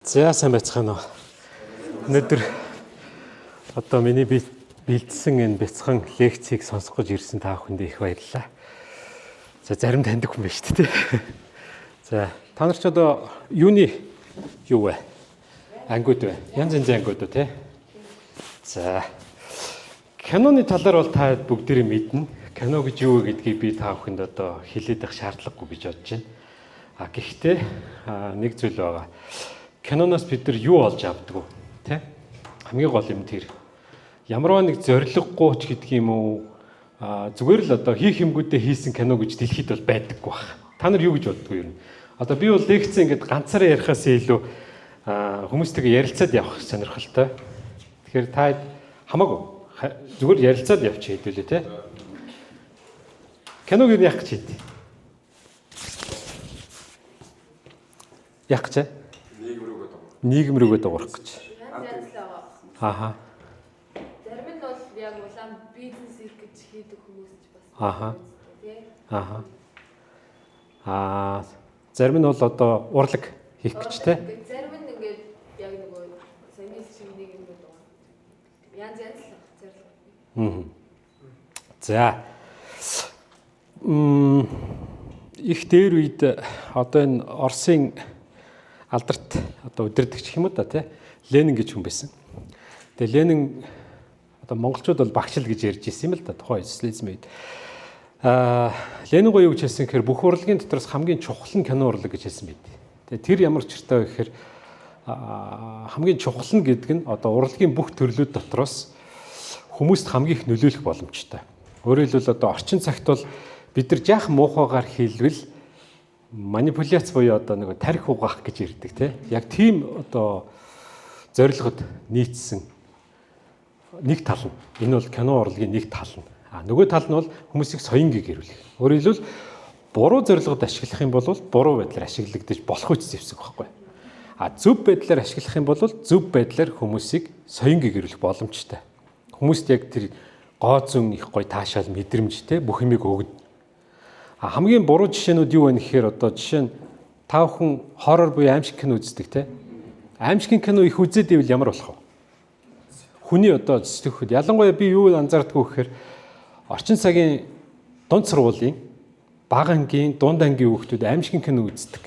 За сайн байцгаана уу. Өнөөдөр одоо миний бэлдсэн энэ бяцхан лекцийг сонсох гэж ирсэн та бүхэнд их баярлалаа. За зарим таньдаг хүн байна шүү дээ. За та нар ч одоо юуны юу вэ? Ангиуд вэ? Янз янзын ангиуд үү те? За киноны талаар бол та бүгдээрээ мэднэ. Кино гэж юу вэ гэдгийг би та бүхэнд одоо хэлээд байх шаардлагагүй гэж бодож байна. Гэхдээ нэг зүйл байгаа. Киноноос бид нар юу олж авдаг вэ? Тэ? Хамгийн гол юм тэр. Ямарваа нэг зориггүй ч гэдэг юм уу? Зүгээр л одоо хийх юмгүүдээ хийсэн кино гэж дэлхийд бол байдаггүй байна. Та нар юу гэж боддог вэ? Одоо би бол лекц ингээд ганцаараа ярихаас илүү хүмүүстэйгээ ярилцаад явах сонирхолтой. Тэгэхээр та хамаагүй зүгээр ярилцаад явчих хэдүүлээ те. Киног юу яах гэж хэдий? Яах гэж? Нийгэм рүүгээ дуурах гэж. Ааха. Зарим нь бол яг улаан бизнес хийх гэж хийдэг хүмүүс ч бас. Ааха. Ааха. Зарим нь бол одоо урлаг хийх гэж те. Зарим нь ингээд яг нөгөө сониос шиг нэг юм байна. Янз янз л зорилго. За. Их дээр үед одоо энэ Оросын алдарт одоо удирдагч юм уу та тий Ленин гэж хүн байсан. Тэгээ Ленин одоо монголчууд бол багшил гэж ярьж ирсэн юм л да тухайн социализм үед. Ленин гоё юу гэж хэлсэн гэхээр бүх урлагийн дотроос хамгийн чухал нь кино урлаг гэж хэлсэн байд. Тэгээ тэр ямар чиртэй вэ гэхээр хамгийн чухал нь гэдэг нь одоо урлагийн бүх төрлүүд дотроос хүмүүст хамгийн их нөлөөлөх боломжтой. Өөрөөр хэлбэл одоо орчин цагт бол бид нар жаахан муухайгаар хэлвэл манипуляц буюу одоо нэг тарих угаах гэж ярьдаг тийм. Яг тийм одоо зорилгод нийцсэн нэг тал нь. Энэ бол кино урлагийн нэг тал нь. Нөгөө тал нь бол хүмүүсийг соёнгийн гэрүүлэх. Өөрөөр хэлбэл буруу зорилгод ашиглах юм бол буруу байдлаар ашиглагдаж болох үс зэвсэг байхгүй. Зөв байдлаар ашиглах юм бол зөв байдлаар хүмүүсийг соёнгийн гэрүүлэх боломжтой. Хүмүүст яг тэр гоо зүүн их гоё таашаал мэдрэмж те бүх юмыг өгнө. Хамгийн буруу жишээнүүд юу вэ гэхээр одоо жишээ нь та бүхэн хоррор буюу аимшиг кино үздэг те. Аимшигын кино их үзээд ивэл ямар болох вэ? Хүний одоо сэтгэхүйд ялангуяа би юу анзаардгүй гэхээр орчин цагийн дунд сургуулийн бага ангийн дунд ангийн хүүхдүүд аимшигын кино үздэг.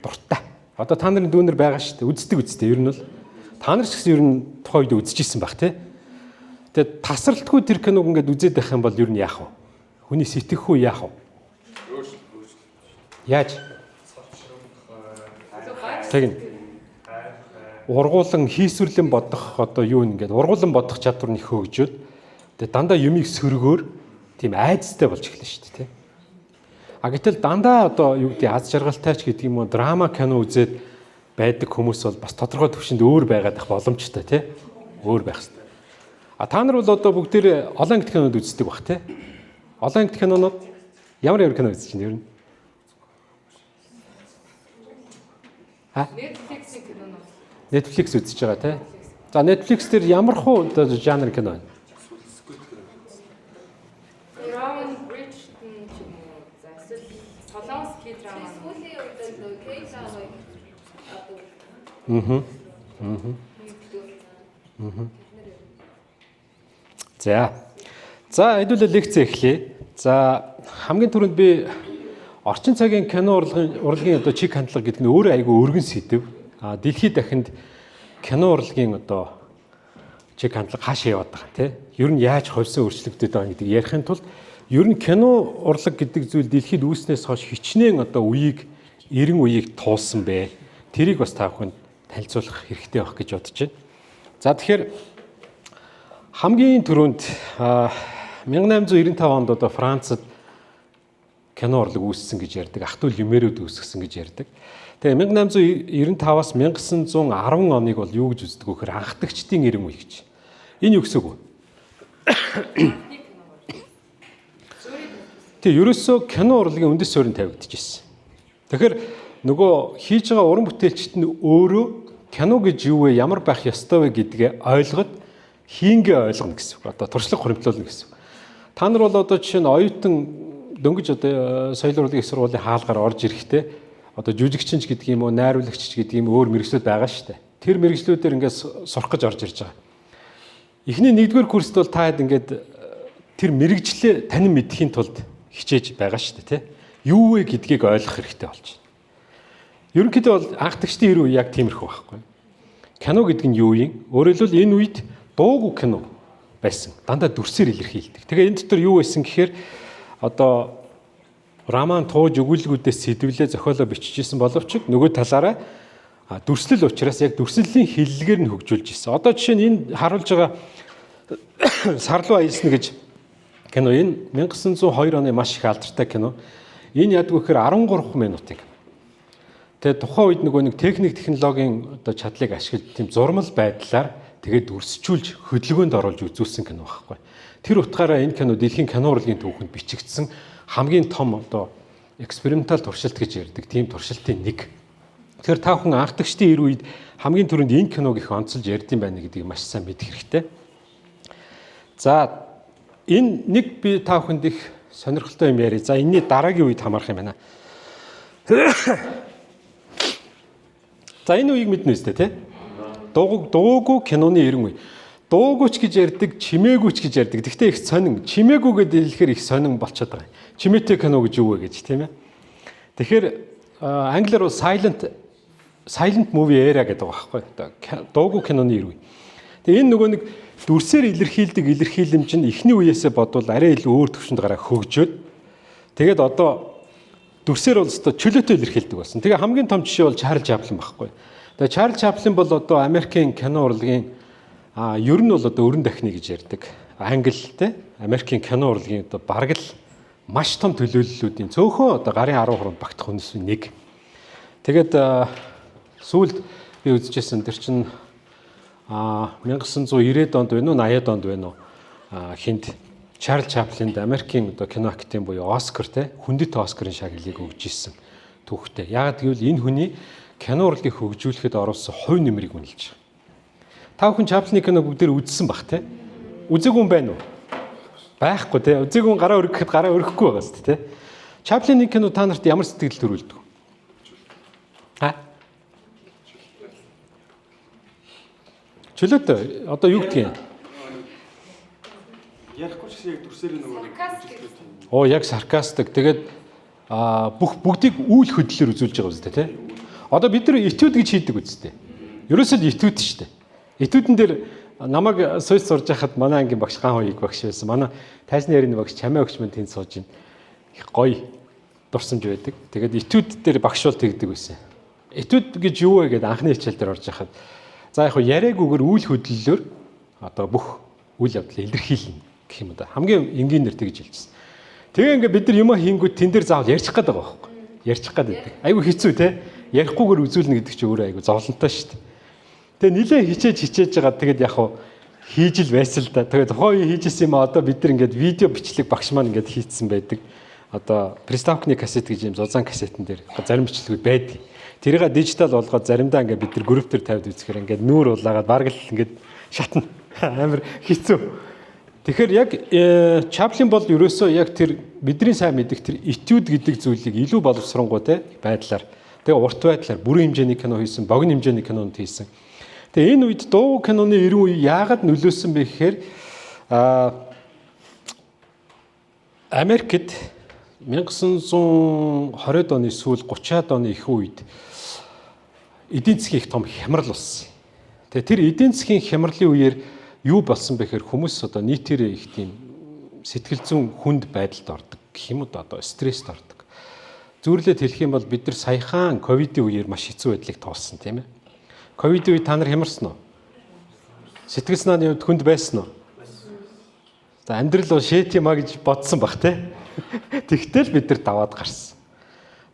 Дуртай. Одоо та нарын дүүнер байгаа шүү дээ. Үздэг ер нь бол та нар ч гэсэн ер нь тухайн үед үзчихсэн байх те. Тэгээд тасралтгүй тэр киног ингээд үзээд байх юм бол ер нь яах вэ? Хүний сэтгэхүй яах вэ? Яаж? Тэгнь. Ургуулan хийсвэрлэн бодох одоо юу нэгээд ургуулan бодох чадвар нь их хөгжөөд тэгээ дандаа юмыг сөргөөр тийм айцтай болж эхэлнэ шүү дээ. Гэтэл дандаа одоо юу гэдэг аз жаргалтай ч гэдэг юм уу драма кино үзээд байдаг хүмүүс бол бас тодорхой төвшөнд өөр байгаад их боломжтой тий. Өөр байх хэрэгтэй. Та нар бол одоо бүгдээр олон ангит кинод үздэг бах тий. Олон ангит кинонууд ямар кино үзэж байна ер нь? Netflix үзэж байгаа тий. За Netflix дээр ямар хуу одоо жанр кино байна? Роман Бричтон ч юм уу. За эсвэл Солонгоский драма. Сүүлийн үед л Кейла гоё. За хэдүүлээ лекц эхлэе. За хамгийн түрүүнд би орчин цагийн кино урлагийн одоо чиг хандлага гэдэг нь өөрөө айгүй өргөн сэдв. Дэлхийд дахинд кино урлагийн одоо чиг хандлага хаашаа яваад байгаа тийм. Ер нь яаж ховсон өөрчлөгдөд байгаа гэдгийг ярихын тулд ер нь кино урлаг гэдэг зүйл дэлхийд үүснээс хойш хичнээн одоо эрен үеийг туулсан бэ. Тэрийг бас та бүхэнд танилцуулах хэрэгтэй байх гэж бодож байна. За тэгэхээр хамгийн түрүүнд 1895 онд одоо Францад кино урлаг үүссэн гэж ярьдаг. Ахтүл Люмерүүд үүсгэсэн гэж ярьдаг. Тэгээ 1895-аас 1910 оныг бол юу гэж үздэг вэ гэхээр анхдагчдын эрен үе гэж. Энэ юу гэсэн үг вэ? Тэгээ ерөөсөө кино урлагийн үндэс суурин тавигдчихсэн. Тэгэхээр нөгөө хийж байгаа уран бүтээлчд нь өөрөө кино гэж юу вэ, ямар байх ёстой вэ гэдгээ ойлгоод хийнгээ ойлгоно гэсэн үг. Одоо туршлага хуримтлуулна гэсэн үг. Та нар бол одоо жишээ нь оюутан дөнгөж одоо соёл урлагийн их сургуулийн хаалгаар орж ирэхдээ одоо жүжигчинч гэдэг юм уу, найруулагч гэдэг юм өөр мэргэжлүүд байгаа шүү дээ. Тэр мэргэжлүүдээр ингээд сурах гэж орж ирж байгаа. Эхний 1-р курст бол та хэд ингээд тэр мэргэжлээ танин мэдхийн тулд хичээж байгаа шүү дээ, тий. Юу вэ гэдгийг ойлгох хэрэгтэй болж байна. Ерөнхийдөө бол анхдагчдын ирүү яг тиймэрхүү байхгүй. Кино гэдэг нь юу юм? Өөрөөр хэлбэл энэ үед дуугүй кино байсан. Дандаа дүрсээр илэрхийлдэг. Тэгээ энэ дотор юу байсан гэхээр одоо роман тууж өгүүлгүүдээс сэдвлээ зохиолоо бичижсэн боловч нөгөө талаараа дүрслэл учраас яг дүрслэлийн хиллэгээр нь хөгжүүлж ирсэн. Одоо жишээ нь энэ харуулж байгаа Сарлуу аялсна гэж кино энэ 1902 оны маш их алдартай кино. Энэ ядгүй гэхээр 13 минутыг. Тэгээ тухайн үед нөгөө нэг техник технологийн одоо чадлыг ашиглаж тийм зурмал байдлаар тэгээд дүрсчүүлж хөдөлгөөнд оруулж үзүүлсэн кино байхгүй. Тэр утгаараа энэ кино дэлхийн кино урлагийн түүхэнд бичигдсэн хамгийн том одоо экспериментал туршилт гэж ярьдаг тийм туршилтын нэг. Тэгэхээр та бүхэн анхдагчдын ир үед хамгийн түрүүнд энэ киног их онцолж ярьдсан байна гэдгийг маш сайн мэдэх хэрэгтэй. За энэ нэг би та бүхэнд их сонирхолтой юм яриа. За энэний дараагийн үед хамаарах юм байна. За энэ үеийг мэднэ үстэй тий. Дуугүй киноны 90 үе. Дуугүйч гэж ярьдаг, чимээгүйч гэж ярьдаг. Гэхдээ их сонин. Чимээгүү гэдээ хэлэхээр их сонин болчиход байгаа. Чимээтэй кино гэж юу вэ гэж тийм ээ. Тэгэхээр англиар бол silent movie era гэдэг байгаа байхгүй. Дуугүй киноны 90 үе. Тэгээ энэ нөгөө нэг дүрсээр илэрхийлдэг илэрхийлэмж нь эхний үеэсээ бодвол арай илүү өөр төвшөнд гараа хөгжөөд тэгээд одоо дүрсээр бол өстой чөлөөтэй илэрхийлдэг болсон. Тэгээ хамгийн том жишээ бол Чарльз Чаплин байхгүй. Тэгээ Чарльз Чаплин бол одоо Америкийн кино урлагийн ер нь бол одоо өрн дахны гэж ярьдаг. Англи те Америкийн кино урлагийн одоо бараг л маш том төлөөллүүдийн цөөхөн одоо гарын 10 хорон багтах хүнээс нэг. Тэгээд сүүлд би үзчихсэн тэр чинь 1990-ад онд байна уу 80-ад онд байна уу хинт Чарльз Чаплинд Америкийн одоо кино академи буюу Оскар те хүндэт Оскарын шагналыг өгж ирсэн түүхтэй. Яагаад гэвэл энэ хүний кино урлагийг хөгжүүлэхэд оруулсан хувь нэмрийг үнэлж байгаа. Та бүхэн Чаплины кино бүгдээр үзсэн бах те. Үзээгүй юм байна уу? Байхгүй те. Үзээгүй гараа өргөхэд гараа өргөхгүй байгаа шүү дээ те. Чаплины кино та нарт ямар сэтгэл төрүүлдэг? Чөлөөтэй. Одоо юу гэдгийг? Ярихгүй ч яг дүрсээр нөгөө Оо яг саркастик. Тэгээд бүгдийг үйл хөдлөлөөр үзүүлж байгаа үстэй тий. Одоо бид нар этюд гэж хийдэг үстэй. Ерөөсөө этюд шүү дээ. Этюдэн дээр намайг сууж сурж байхад манай ангийн багш Гаан хоёрыг багш байсан. Манай тайзны ярины багш Чамаа өгч мэн тэнд сууж ин. Их гоё дурсамж байдаг. Тэгээд этюд дээр багш бол тэгдэг байсан. Этюд гэж юу вэ гэдээ анхны хичээл дээр орж байхад за яг яриагүйгээр үйл хөдлөлөөр одоо бүх үйл явдлыг илэрхийлнэ гэх юм да. Хамгийн энгийнээр тэгж хэлжсэн. Тэгээ ингээ бид нар юм хийнгүүд тэн дээр заавал ярьчих гээд байгаа байхгүй. Ярьчих гээд байдаг. Айгу хэцүү те. Ярихгүйгээр үзүүлнэ гэдэг чинь өөрөө айгу зовлонтой шүү дээ. Тэгээ нилээ хичээж байгаа тэгээд яг хийж л байсан л да. Тэгээд тухайн үе хийжсэн юм одоо бид нар ингээд видео бичлэг багш маань ингээд хийцсэн байдаг. Одоо приставкны кассет гэж юм зузаан кассетэн дээр зарим бичлэгүүд байдаг. Тэрийг дижитал болгоод заримдаа ингээд бид нар групп төр тавьд үзэхээр ингээд нүүр улаагаад бараг л ингээд шатна. Амар хэцүү. Тэгэхээр яг Чаплин бол ерөөсөө яг тэр бидний сайн мэдих тэр этюд гэдэг зүйлийг илүү боловсронгуй байдлаар тэгээ урт байдлаар бүрэн хэмжээний кино хийсэн, богино хэмжээний кинонд хийсэн. Тэгээ энэ үед дуу киноны 90 үе яагаад нөлөөсөн бэ гэхээр Америкт 1920-ад оны сүүл 30-ад оны их үед эдийн засгийн их том хямрал болсон. Тэгээ тэр эдийн засгийн хямралын үеэр юу болсон бэ гэхээр хүмүүс одоо нийтээрээ их тийм сэтгэл зүйн хүнд байдалд ордог гэх юм уу одоо стресст ордог. Зөвөрлөд хэлэх юм бол бид нар саяхан ковидын үеэр маш хэцүү байдлыг туулсан тийм ээ. Ковидын үед та нар хямарсан уу? Сэтгэл санааны хувьд хүнд байсан уу? За амьдрал бол шэт юм а гэж бодсон бах тий. Тэгтэл бид нар даваад гарсан.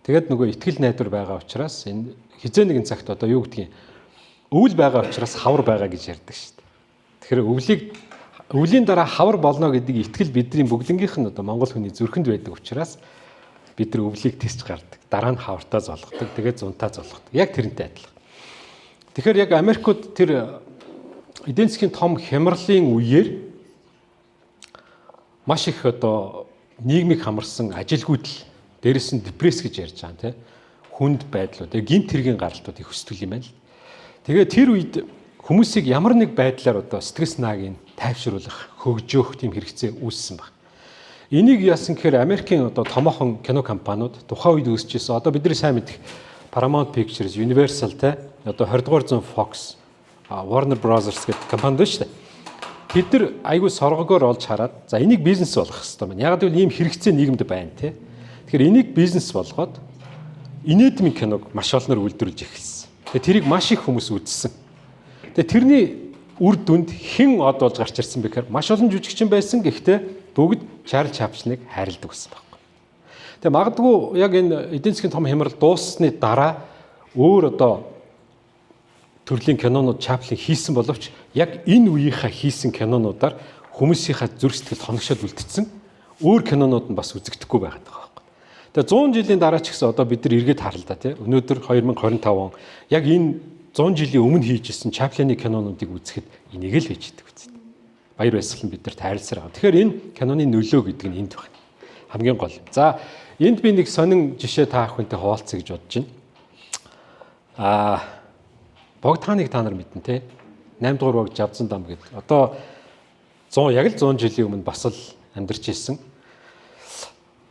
Тэгээд нөгөө ихтгэл найдвар байгаа учраас энэ хизээ нэгэн цагт одоо юу гэдгийг өвөл байгаа учраас хавар байгаа гэж ярьдаг шүү дээ. Тэгэхээр өвлийн дараа хавар болно гэдэг итгэл бидний бүгднгийнх нь одоо монгол хүний зүрхэнд байдаг учраас бид нар өвлийг тисч гардаг. Дараа нь хавартаа золгодог. Тэгээд зунтаа золгодог. Яг тэрнтэй адилхан. Тэгэхээр яг Америкууд тэр эдийн засгийн том хямралын үеэр маш их одоо нийгмийг хамарсан ажилгүйдэл, дээрэс нь депресс гэж ярьж байгаа тийм. хүнд байдлууд, гинт хэргийн гаралтууд их өсдөг юм байна л. Тэгээ тэр үед хүмүүсийг ямар нэг байдлаар одоо сэтгэл санааг тайвшруулах, хөгжөөх тийм хэрэгцээ үүссэн баг. Энийг яасан гэхээр Америкийн одоо томоохон кино компаниуд тухайн үед үүсэж ирсэн. Одоо бидний сайн мэдэх Paramount Pictures, Universal те одоо 20 дугаар зуун Fox, Warner Brothers гэдэг компани байна шүү дээ. Бид нар айгүй соргогоор олж хараад за энийг бизнес болгох хэрэгтэй байна. Яг гэвэл ийм хэрэгцээ нийгэмд байна те. Тэгэхээр энийг бизнес болгоод инээдмийн киног маш олноор үйлдвэрлэж эхэлсэн. Тэгээ тэрийг маш их хүмүүс үзсэн. Тэгээ тэрний үр дүнд хэн од болж гарч ирсэн бэ гэхээр маш олон жүжигчин байсан. Гэхдээ бүгд Чарльз Чаплиныг хайрладаг байсан байхгүй. Тэгээ магадгүй яг энэ эдийн засгийн том хямрал дууссаны дараа өөр одоо төрлийн кинонууд Чаплин хийсэн боловч яг энэ үеийнхаа хийсэн кинонуудаар хүмүүсийнхаа зүрх сэтгэл хоногшоод үлдсэн өөр кинонууд нь бас үзэгдэхгүй байгаад байгаа байхгүй. Тэгээ 100 жилийн дараа ч гэсэн одоо бид нар эргээд харалдаа тий. Өнөөдөр 2025 он яг энэ 100 жилийн өмнө хийжсэн Чаплины кинонуудыг үзэхэд энийг л хийж идэг үстэй. Баяр баясгалан бидэрт хайрласаар байгаа. Тэгэхээр энэ киноны нөлөө гэдэг нь энд байна. Хамгийн гол. За энд би нэг сонин жишээ та бүхэнтэй хуваалцъя гэж бодож байна. Богдхааныг та нар мэднэ те. 8 дугаар баг Жавзан дам гэдэг. Одоо 100 яг л 100 жилийн өмнө бас л амьдарч ирсэн.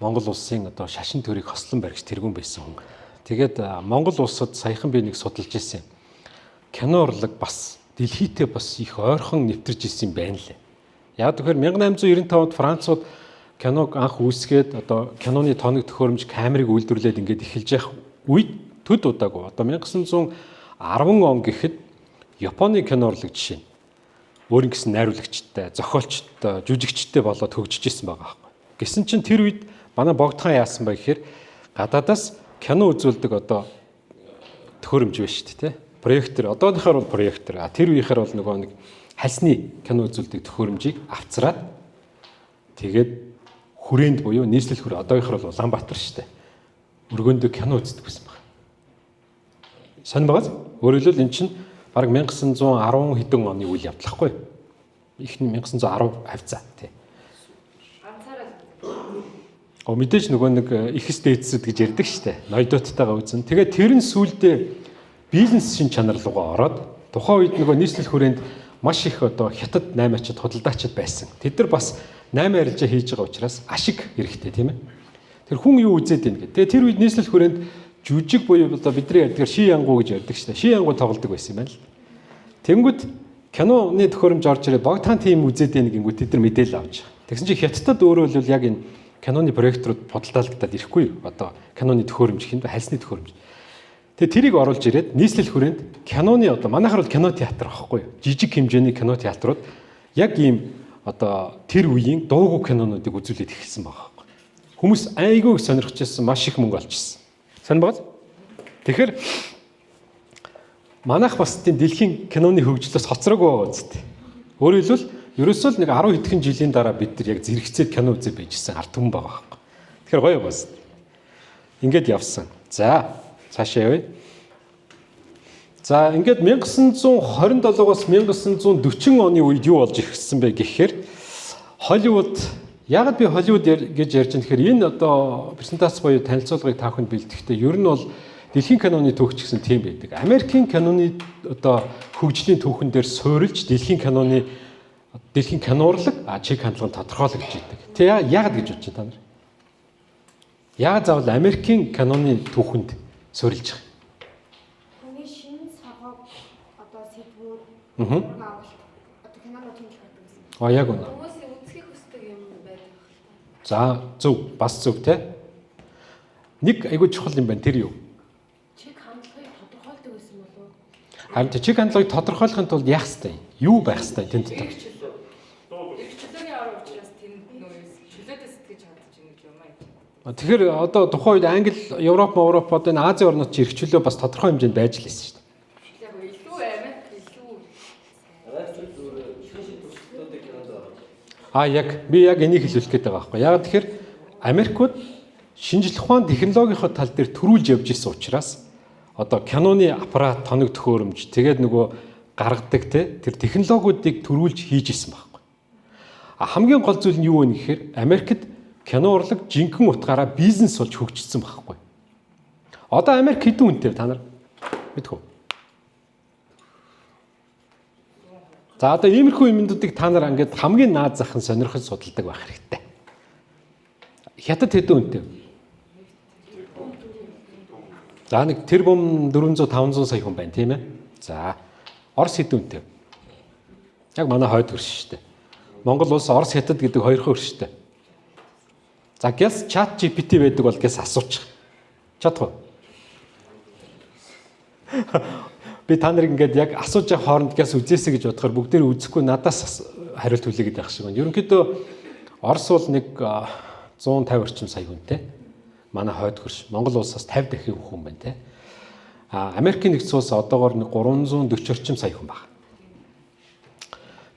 Монгол улсын одоо шашин төрийг хослон барьж тэргүүн байсан хүн. Тэгээд Монгол улсад саяхан би нэг судалж ирсэн. Кино урлаг бас дэлхийдээ бас их ойрхон нэвтэрж ирсэн юм байна лээ. Яг тэгэхээр 1895 онд Францууд киног анх үүсгээд одоо киноны тоног төхөөрөмж камерыг үйлдвэрлээд ингээд эхэлж явах үед төд удаагүй. Одоо 1910 он гэхэд Японы кино урлаг жишээ нь өөр нэгэн найруулагчтай, зохиолчтой, жүжигчтэй болоод хөгжиж ирсэн байгаа байхгүй. Гэсэн чинь тэр үед манай Богдхан яасан бэ гэхээр гадаадаас кино үзүүлдэг одоо төхөөрөмж байна шүү дээ, тэ. Проектор, одооныхоор бол проектор. Тэр үеийнхээр бол нөгөө нэг хальсны кино үзүүлдэг төхөөрөмжийг авцраад тэгээд хүрээнд буюу нийслэл хүрээ одоогийнхоор бол Улаанбаатар шүү дээ. Өргөөндөө кино үздэг байсан байна. Сонь байгааз? Өөрөөр хэлбэл эн чинь бараг 1910 хэдэн оны үйл явдлахгүй. Ихний 1910 хавцаа тий. Мэдээж нөгөө нэг ихс дээдсүүд гэж ярьдаг шүү дээ. Ноёдоттойгоо үзэн. Тэгээд тэр нь сүүлдээ бизнес шин чанар руугаа ороод тухайн үед нөгөө нийслэл хүрээнд маш их одоо хятад 8-ачд худалдаачид байсан. Тэд нар бас 8 арилжаа хийж байгаа учраас ашиг хэрэгтэй тийм ээ. Тэр хүн юу үзээд байна гэдэг. Тэгээ тэр үед нийслэл хүрээнд жүжиг буюу одоо бидний ярьдгаар ши янгуу гэж ярьдаг шүү дээ. Ши янгуу тоглодог байсан юм байна л. Тэнгүүд киноны төхөөрөмж орж ирээд Богдхан тим үзээд байна гингүүд тэд нар мэдээлэл авч байгаа. Тэгсэн чинь хятадд өөрөө л яг энэ киноны проекторууд бодолдаалгадаад ирэхгүй юу? Одоо киноны төхөөрөмж хин хальсны төхөөрөмж. Тэгээ тэрийг оруулж ирээд нийслэл хүрээнд киноны одоо манайхаар бол кино театр байхгүй юу? Жижиг хэмжээний кино театрууд яг ийм одоо тэр үеийн дуугүй кинонуудыг үзүүлээд эхэлсэн байгаа байхгүй. Хүмүүс айгүй их сонирхож ирсэн, маш их мөнгө олчихсон. Сонь байгааз? Тэгэхээр манайх бас тийм дэлхийн киноны хөгжлөөс хоцроогүй үсттэй. Өөрөөр хэлбэл ерөөсөө л нэг 10 хэдхэн жилийн дараа бид нар яг зэрэгцээд кино үзээ байжсэн ард түмэн байгаа байхгүй. Тэгэхээр гоё бас. Ингээд явсан. За цаашаа явъя. За ингээд 1927-оос 1940 оны үед юу болж ирсэн бэ гэхээр Холливуд яг би Холливуд гэж ярьж байгаа. Тэгэхээр энэ одоо презентац буюу танилцуулгыг та бүхэнд бэлтгэхдээ ер нь бол дэлхийн киноны түүх ч гэсэн тийм байдаг. Америкийн киноны одоо хөгжлийн түүхэн дээр суурилж дэлхийн киноурлаг чиг хандлагыг тодорхойлох гэж байдаг. Тэг яагаад гэж бодож байна та нар? Яагаад заавал Америкийн киноны түүхэнд суурилж байгаа? Хүний шинэ сагог одоо сэдвүүд авалт одоо кинонод хэмжих байдаг гэсэн. Яг үнэ. Хүмүүсийн үзхийг хүсдэг юм байдаг. За зөв, бас зөв те. Нэг айгүй чухал юм байна тэр юу? Чиг хандлагыг тодорхойлдог гэсэн болов уу? Харин чиг хандлагыг тодорхойлохын тулд яах ёстой? Юу байх ёстой тэнд дотор? Чөлөөний ор учраас тэнд нөө чөлөөдөө сэтгэж чадчих юм гэж юм аа. Тэгэхээр одоо тухайн үед Англи, Европ, одоо энэ Азийн орнууд чи эрхчлөө бас тодорхой хэмжээнд байж л байсан шүү дээ. Яг илүү Америк илүү. Яг би яг энийг хэлүүлэх гээд байгаа байхгүй. Яг тэгэхээр Америкууд шинжлэх ухаан технологийн тал дээр төрүүлж явж исэн учраас одоо киноны аппарат, тоног төхөөрөмж тэгээд нөгөө гаргадаг тэр технологиудыг төрүүлж хийж исэн байхгүй. Хамгийн гол зүйл нь юу вэ гэхээр Америкт кино урлаг жинхэнэ утгаараа бизнес болж хөгжсөн байхгүй. Одоо Америк хэдэн үнэтэй та нар мэдэх үү? За одоо иймэрхүү юмнуудыг та нар ингээд хамгийн наад захын сонирхож судалдаг байх хэрэгтэй. Хятад хэдэн үнэтэй? За нэг тэрбум 400-500 сая хүн байна тийм ээ. За Орос хэдэн үнэтэй? Яг манай хойд хөрш шүү дээ. Монгол улс Орос Хятад гэдэг хоёрхан хөрштэй. За гэс чат GPT байдаг бол гэс асуучих. Чадах уу? Би та нарыг ингээд яг асууж явах хооронд гэс үзээсэй гэж бодохоор бүгдээр үзэхгүй надаас хариулт хүлээгээд байх шиг байна. Ерөнхийдөө Орос бол нэг 150 орчим сая хүнтэй. Манай хойд хөрш. Монгол улсаас 50 дахин хүн байна те. Америкийн нэгдсэн улс одоогоор нэг 340 орчим сая хүн байна.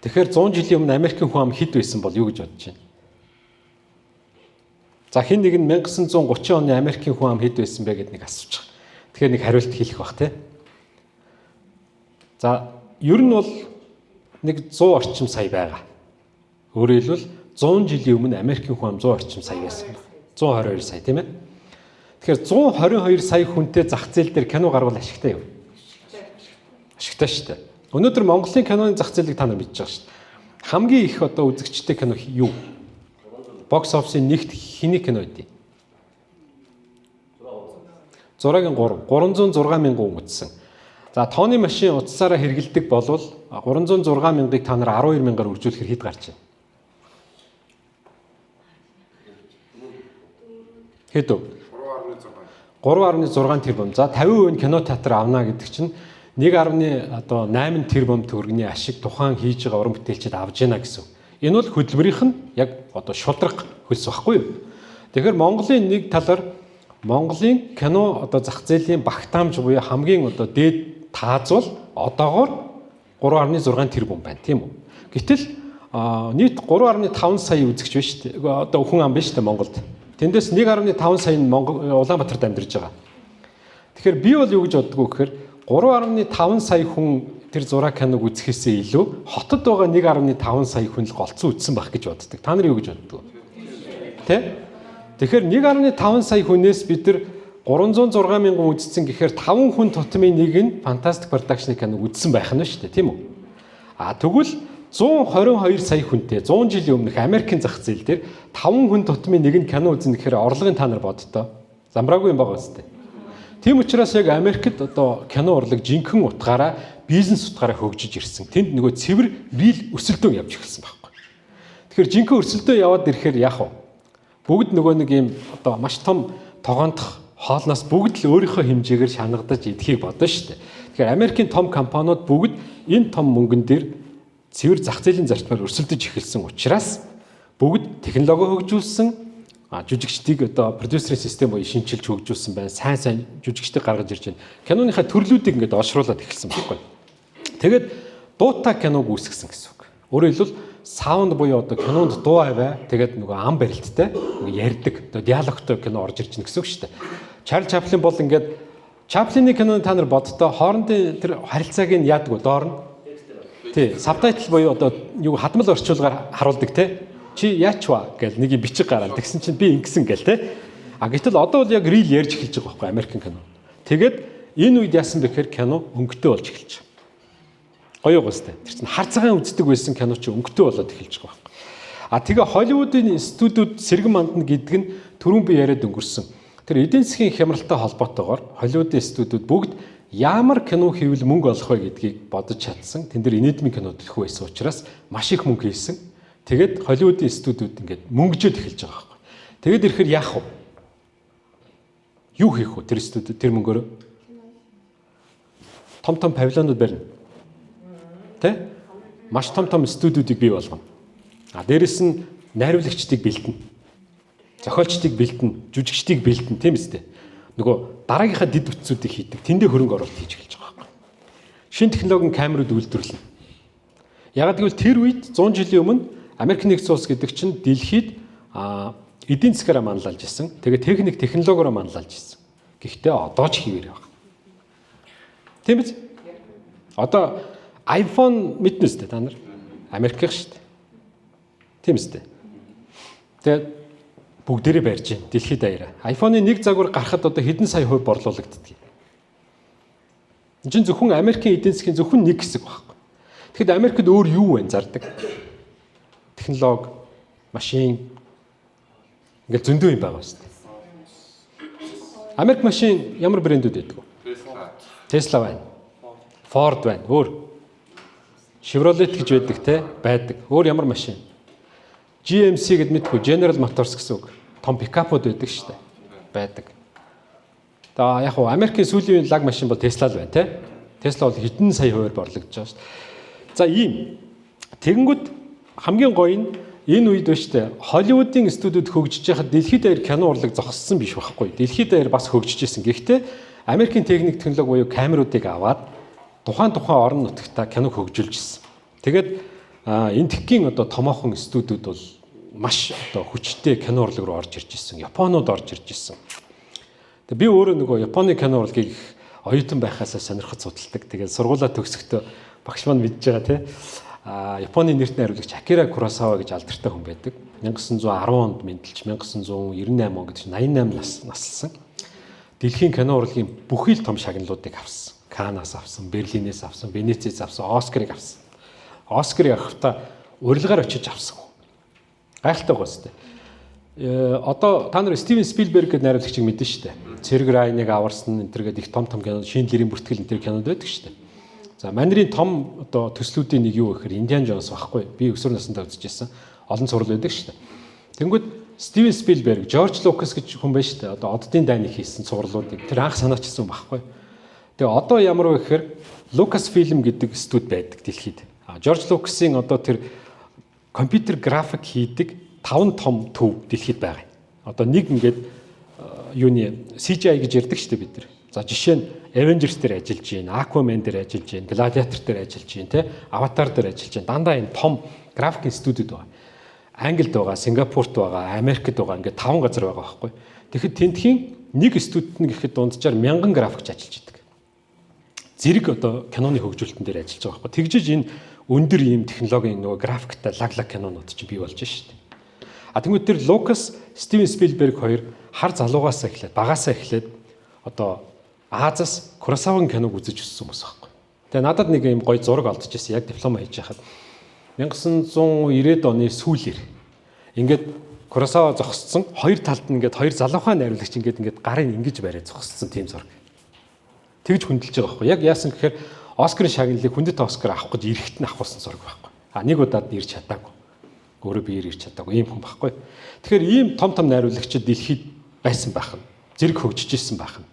Тэгэхээр 100 жилийн өмнө Америкийн хүн ам хэд байсан бол юу гэж бодож байна? За хин нэг нь 1930 оны Америкийн хүн ам хэд байсан бэ гэдгийг нэг асуучих. Тэгэхээр нэг хариулт хэлэх бах те. За ер нь бол нэг 100 орчим сая байгаа. Өөрөөр хэлбэл 100 жилийн өмнө Америкийн хүн ам 100 орчим сая байсан. 122 сая тийм ээ. Тэгэхээр 122 сая хүнтэй зах зээл дээр кино гарвал ашигтай юу? Ашигтай шүү дээ. Өнөөдөр Монголын киноны зах зээлийг та нар мэдж байгаа шүү дээ. Хамгийн их одоо үзэгчтэй кино юу? Бокс офисын нэгт хэний кино байдیں۔ Зураагийн 306 мянган үзсэн. За тооны машин утсаараа хэрэгэлдэг болвол 306 мянгыг та нар 12 мянгаар үржүүлэхээр хэд гарч байна? Хэд вэ? 3.6 тэрбум. За 50% кино театр авна гэдэг чинь 1.8 тэрбум төгрөгийн ашиг тухайн хийж байгаа уран бүтээлчид авж яана гэсэн. Энэ бол хөдөлмөрийнх нь яг одоо шудраг хөлс баггүй юу? Тэгэхээр Монголын нэг талаар Монголын кино одоо зах зээлийн багтаамж буюу хамгийн одоо дээд тааз бол одоогоор 3.6 тэрбум байна тийм үү? Гэтэл нийт 3.5 сая үзэгч байна шүү дээ. Одоо хүн ам байна шүү дээ Монголд. Тэндээс 1.5 сая нь Улаанбаатарт амьдарч байгаа. Тэгэхээр би бол юу гэж боддог вэ гэхээр 3.5 сая хүн тэр зураг киног үзэхээсээ илүү хотод байгаа 1.5 сая хүн л голцсон үзсэн байх гэж боддог. Та нар юу гэж боддог вэ? Тэ? Тэгэхээр 1.5 сая хүнээс бид нар 306 мянган үзсэн гэхээр 5 хүн тутмын нэг нь Fantastic Production киног үзсэн байх нь шүү дээ, тийм үү? Тэгвэл 122 сая хүнтэй 100 жилийн өмнөх Америкийн зах зээл дээр 5 хүн тутмын нэг нь кино үзнэ гэхээр орлогын та нар боддоо. Замбраагүй юм байгаа үстэй. Тийм учраас яг Америкт одоо кино урлаг жинхэнэ утгаараа бизнес утгаараа хөгжиж ирсэн. Тэнд нөгөө цэвэр рил өрсөлдөөн явж эхэлсэн байхгүй. Тэгэхээр жинхэнэ өрсөлдөөн яваад ирэхээр яах вэ? Бүгд нөгөө нэг юм одоо маш том тогоонтох хоолноос бүгд л өөрийнхөө хэмжээгээр шанагдаж идэхийг бодно шүү дээ. Тэгэхээр Америкийн том компаниуд бүгд энэ том мөнгөн дээр цэвэр зах зээлийн зарчмаар өрсөлдөж эхэлсэн учраас бүгд технологи хөгжүүлсэн, жүжигчдийг одоо продюсерийн систем буюу шинжилж хөгжүүлсэн байна. Сайн жүжигчдийг гаргаж ирж байна. Киноныхаа төрлүүдийг ингээд олшруулад эхэлсэн байхгүй. Тэгээд дуутай киног үүсгэсэн гэсэн үг. Өөрөөр хэлбэл саунд буюу одоо кинонд дуу аваа тэгээд нөгөө ам барилттай ярьдаг одоо диалогтой кино орж ирж гэнэ гэсэн үг шүү дээ. Чарльз Чаплин бол ингээд Чаплины киноны та нар боддоо хоорондын тэр харилцааг нь яадаг вэ? Доор нь тий, сабтайтл буюу одоо юу хадмал орчуулгаар харуулдаг те. Чи яач ба гэл нэг юм бичиг гараад тэгсэн чинь би ингэсэн гэл те. Гэтэл одоо бол яг рил ярьж эхэлж байгаа байхгүй Америкийн кино. Тэгээд энэ үед яасан бэ гэхээр кино өнгөтэй болж эхэлж байгаа. Гоё гоостай. Тэр чинь хар цагаан үздэг байсан кино чи өнгөтэй болоод эхэлж байгаа байхгүй. Тэгээ Холливуудын студиуд сэргэн мандна гэдэг нь түрүүн би яриад өнгөрсөн. Тэр эдийн засгийн хямралтай холбоотойгоор Холливуудын студиуд бүгд ямар кино хийвэл мөнгө олох вэ гэдгийг бодож чадсан. Тэн дээр нийтмийн кинод төлөх байсан учраас маш их мөнгө хийсэн. Тэгээд Холливуудын студиуд ингээд мөнгөжөөд эхэлж байгаа байхгүй. Тэгээд ирэхээр яах вэ? Юу хийх вэ? Тэр студиуд тэр мөнгөөр том павильонууд барина. Тэ? Маш том студиудыг бий болгоно. Дээрэс нь найруулагчдыг бэлтэнэ. Зохиолчдыг бэлтэнэ, жүжигчдийг бэлтэнэ, тийм үстэй. Нөгөө дараагийнхаа дид бүтцүүдийг хийдэг. Тэндээ хөрөнгө оруулалт хийж эхэлж байгаа байхгүй. Шинэ технологийн камерууд үйлдвэрлэнэ. Яг гэвэл тэр үед 100 жилийн өмнө Америк нэгдсэн улс гэдэг чинь дэлхийд эдийн засгаараа манлайлж ирсэн. Тэгээ технологиороо манлайлж ирсэн. Гэхдээ одоо ч хийвэр байгаа. Тийм биз? Одоо iPhone мэднэ үстэй та нар. Америкийн шүү дээ. Тийм үстэй. Тэгээд бүгдээрээ барьж байна. Дэлхийд даяараа. iPhone-ы нэг загвар гарахад одоо хэдэн сая хувь борлуулагддаг. Энэ чинь зөвхөн Америкийн эдийн засгийн зөвхөн нэг хэсэг байхгүй. Тэгэхэд Америкт өөр юу вэ зардаг? Технологи, машин ингээд зөндөө юм байгаа шүү дээ. Америк машин ямар брэндүүд байдаг вэ? Tesla байна. Ford байна. Өөр Chevrolet гэж байдаг те байдаг. Өөр ямар машин? GMC гэд мэдгүй General Motors гэсэн үг. Том пикапууд байдаг шүү дээ. Байдаг. За яг хуу Америкийн сүүлийн лаг машин бол Tesla л байна те. Tesla бол хэдэн сая хувиар борлогдож байгаа шүү дээ. За ийм. Тэгэнгүүт хамгийн гоё нь энэ үед ба штэ Холливуудын студиуд хөгжиж байхад дэлхийд даяар кино урлаг зогссон биш байхгүй. Дэлхийд даяар бас хөгжиж исэн. Гэхдээ Америкийн техник технологи буюу камеруудыг аваад тухайн орон нутагта киног хөгжүүлж исэн. Тэгээд энэ техникийн одоо томоохон студиуд бол маш одоо хүчтэй кино урлаг руу орж ирж исэн. Японууд орж ирж исэн. Тэгээд би өөрөө нөгөө Японы кино урлагийг оюутан байхаасаа сонирхож судалдаг. Тэгээд сургуулаа төгсөхдөө багш маань мэдж байгаа тий. Японы нэрт найруулагч Акира Куросава гэж алдартай хүн байдаг. 1910 онд мэндэлж 1998 он гэдэг чинь 88 наслсан. Дэлхийн кино урлагийн бүхий л том шагналуудыг авсан. Канаас авсан, Берлинээс авсан, Венецээс авсан, Оскарыг авсан. Оскарыг авахдаа урилгаар очиж авсан. Гайхалтай байгаа зү. Одоо та нар Стивен Спилберг гэдэг найруулагчийг мэдэн шүү дээ. Цэрэг Райныг аварсан энэ төргээд их том кино, Шиндлерийн бүртгэл энэ төр кинод байдаг шүү дээ. За мандрын том одоо төслүүдийн нэг юу гэхээр Индиан Джонс байхгүй. Би өсвөр насндаа үзэж байсан. Олон цуврал байдаг шүү дээ. Тэнгүүд Стивен Спилберг, Жорж Лукас гэж хүн байна шүү дээ. Одоо Оддын дайныг хийсэн цувралуудыг тэр анх санаачсан байхгүй. Тэгээ одоо ямар вэ гэхээр Lucas Film гэдэг студ байдаг дэлхийд. Жорж Лукасын одоо тэр компьютер график хийдэг 5 том төв дэлхийд байгаа. Одоо нэг ингээд юуны CGI гэж ярьдаг шүү дээ бид нар. За жишээ нь Avengers дээр ажиллаж байна, Aquaman дээр ажиллаж байна, Gladiator дээр ажиллаж байна, тэ Avatar дээр ажиллаж байна. Дандаа энэ том графикийн студиуд байгаа. Англид байгаа, Сингапурт байгаа, Америкт байгаа ингээд 5 газар байгаа байхгүй. Тэгэхэд тентхийн нэг студид нь гэхэд дунджаар 1000 графикч ажиллаж байдаг. Зэрэг одоо киноны хөгжүүлэлтэн дээр ажиллаж байгаа байхгүй. Тэгжиж энэ өндөр ийм технологийн нөгөө графиктай лаглаг кинонууд чинь бий болж шүү дээ. Тэгмээд тэр Лукас, Стивен Спилберг хоёр хар залуугаасаа эхлээд, багаасаа эхлээд одоо Азаас Куросавагийн киног үзэж өссөн хүмүүс байхгүй. Тэгээ надад нэг ийм гоё зураг олдчихсэн яг диплома хийж байхад 1990-ад оны сүүлээр ингээд Куросава зогссон хоёр талд нь ингээд хоёр залуухан найруулагч ингээд гарын ингэж бариад зогссон тийм зураг. Тэгж хөндлөж байгаа байхгүй. Яг яасан гэхээр Оскарын шагналыг хүндэт Оскар авах гэж эрэхт нь авахсан зураг байхгүй. Нэг удаад ирж чадаагүй. Өөрөө биеэр ирж чадаагүй ийм хүн байхгүй. Тэгэхээр ийм том найруулагчид дэлхийд байсан байх нь. Зэрэг хөгжиж ирсэн байх нь.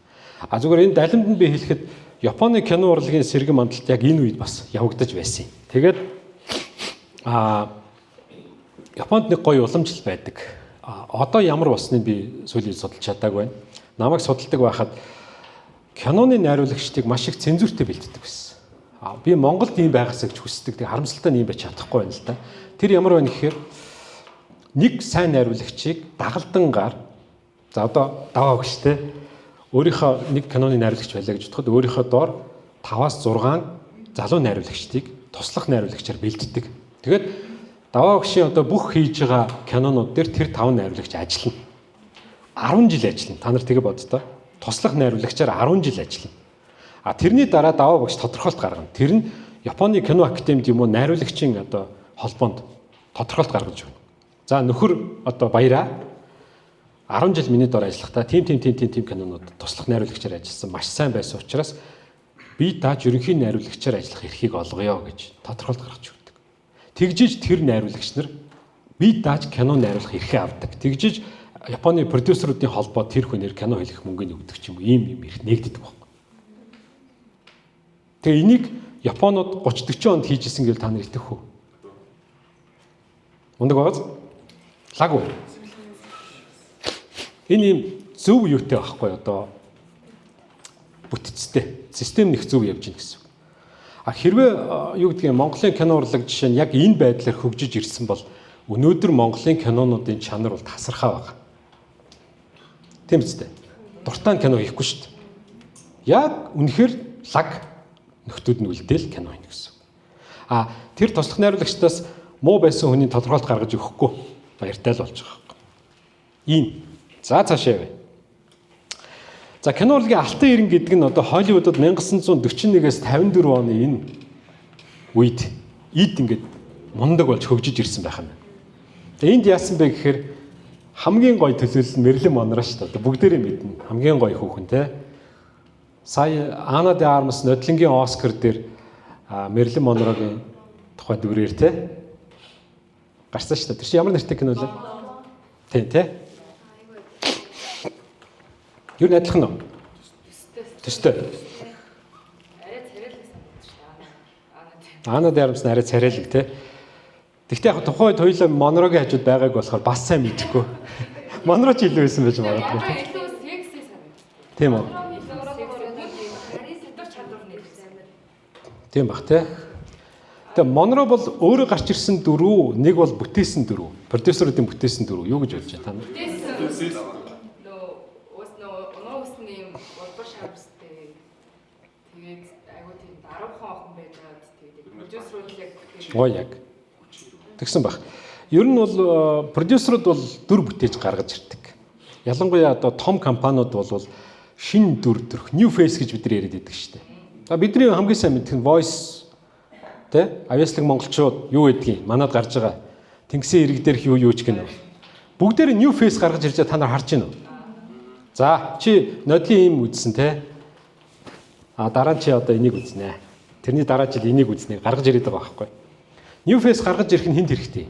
Зүгээр энэ далимд нь би хэлэхэд Японы кино урлагийн сэргэн мандалт яг энэ үед бас явагдаж байсан юм. Тэгээд Японд нэг гоё уламжлал байдаг. Одоо ямар болсныг би сүүлийн судалж чадаагүй байна. Намайг судалдаг байхад киноны найруулагчдыг маш их цензуртэй бэлддэг байсан. Би Монголд ийм байгаасаа гэж хүсдэг. Тэг харамсалтай юм байж чадахгүй байна л да. Тэр ямар байна гэхээр нэг сайн найруулагчийг дагалдангаар за одоо даваа өгчтэй өөрийнхөө нэг киноны найруулагч байлаа гэж бодоход өөрийнхөө доор 5-6 залуу найруулагчдыг туслах найруулагчаар бэлддэг. Тэгээд даваа өгшийн одоо бүх хийж байгаа кинонууд дээр тэр 5 найруулагч ажиллана. 10 жил ажиллана. Та нар тэгээ боддоо. Туслах найруулагчаар 10 жил ажиллана. Тэрний дараа даваа багш тодорхойлт гаргана. Тэр нь Японы кино академид юм уу найруулагчийн одоо холбоонд тодорхойлт гаргаж байна. За нөхөр одоо баяраа 10 жил миний дор ажиллахдаа тийм кинонууд туслах найруулагчаар ажилласан маш сайн байсан учраас би дааж ерөнхий найруулагчаар ажиллах эрхийг олгоё гэж тодорхойлт гаргаж өгдөг. Тэгжиж тэр найруулагч нар би дааж кино найруулах эрхээ авдаг. Тэгжиж Японы продюсеруудын холбоо тэр хүнээр кино хийх мөнгөний өгдөг ч юм уу ийм эрх нээгддэг байна. Тэгээ энийг Японууд 30-40 онд хийжсэн гэж та нар итгэх үү? Ундаг байгааз? Лаг уу? Энэ юм зөв юутай байхгүй одоо бүтцтэй систем нэг зөв явж гин гэсэн. Хэрвээ юу гэдгийг Монголын кино урлаг жишээ нь яг энэ байдлаар хөгжиж ирсэн бол өнөөдөр Монголын кинонуудын чанар бол тасархаа байна. Тийм үстэй. Дуртай кино хийхгүй шүү дээ. Яг үнэхээр лаг нөхдүүд нь үлдээл кино хийнэ гэсэн. Тэр туслах найруулагчдаас муу байсан хүний тодорхойлт гаргаж өгөхгүй баяртай л болж байгаа. Ийм. За цаашаа явъя. За кино урлагийн алтан ирэн гэдэг нь одоо Холливуудад 1941-ээс 54 оны энэ үед эд ингээд мундаг болж хөгжиж ирсэн байх юм. Тэгээ энд яасан бэ гэхээр хамгийн гоё төлөөлөл нь Мэрилин Монро шүү дээ. Бүгдээрээ мэднэ. Хамгийн гоё хүүхэн те. Сая Ана де Армас нодлонгийн Оскар дээр Мэрилин Монрогийн тухай дүрээр те гарсан шүү дээ. Тэр чинь ямар нэртэй кино лээ? Тийм те. Юу нэг адилхан уу? Төстэй. Арай царайлаг санагдаж шүү дээ. Ана де Армас арай царайлаг те. Гэхдээ яг тухайн үед хоёулаа Монрогийн хажууд байгааг болохоор бас сайн мэдэхгүй. Монро ч илүү байсан байж магадгүй. Илүү секси санагдаж. Тийм үү? Тийм бах тий. Тэгээ Монро бол өөрөө гарч ирсэн дөрөв, нэг бол бүтээсэн дөрөв. Продюсеруудын бүтээсэн дөрөв. Юу гэж бодож байна та? Оноосны болбор шавстай. Тэгээд айгуу тийм 10 хон байгаад тэгээд продюсерууд яг Яг. Тэгсэн баг. Ер нь бол продюсерууд бол дүр бүтээж гаргаж ирдэг. Ялангуяа одоо том компаниуд бол шинэ дүр төрх, new face гэж бид нар яриад байдаг шүү дээ. За бидний хамгийн сайн мэдэх нь voice тэ авьяаслаг монголчууд юу гэдгийг манад гарч байгаа. Тэнгисийн ирэг дээрх юу ч гэнэ. Бүгдээр new face гаргаж ирж та нар харж байна уу? За чи нодлын юм үзсэн те. Дараа нь чи одоо энийг үзнэ. Тэрний дараа жил энийг үзнэ. Гаргаж ирээд байгаа байхгүй. New face гаргаж ирэх нь хэнд хэрэгтэй?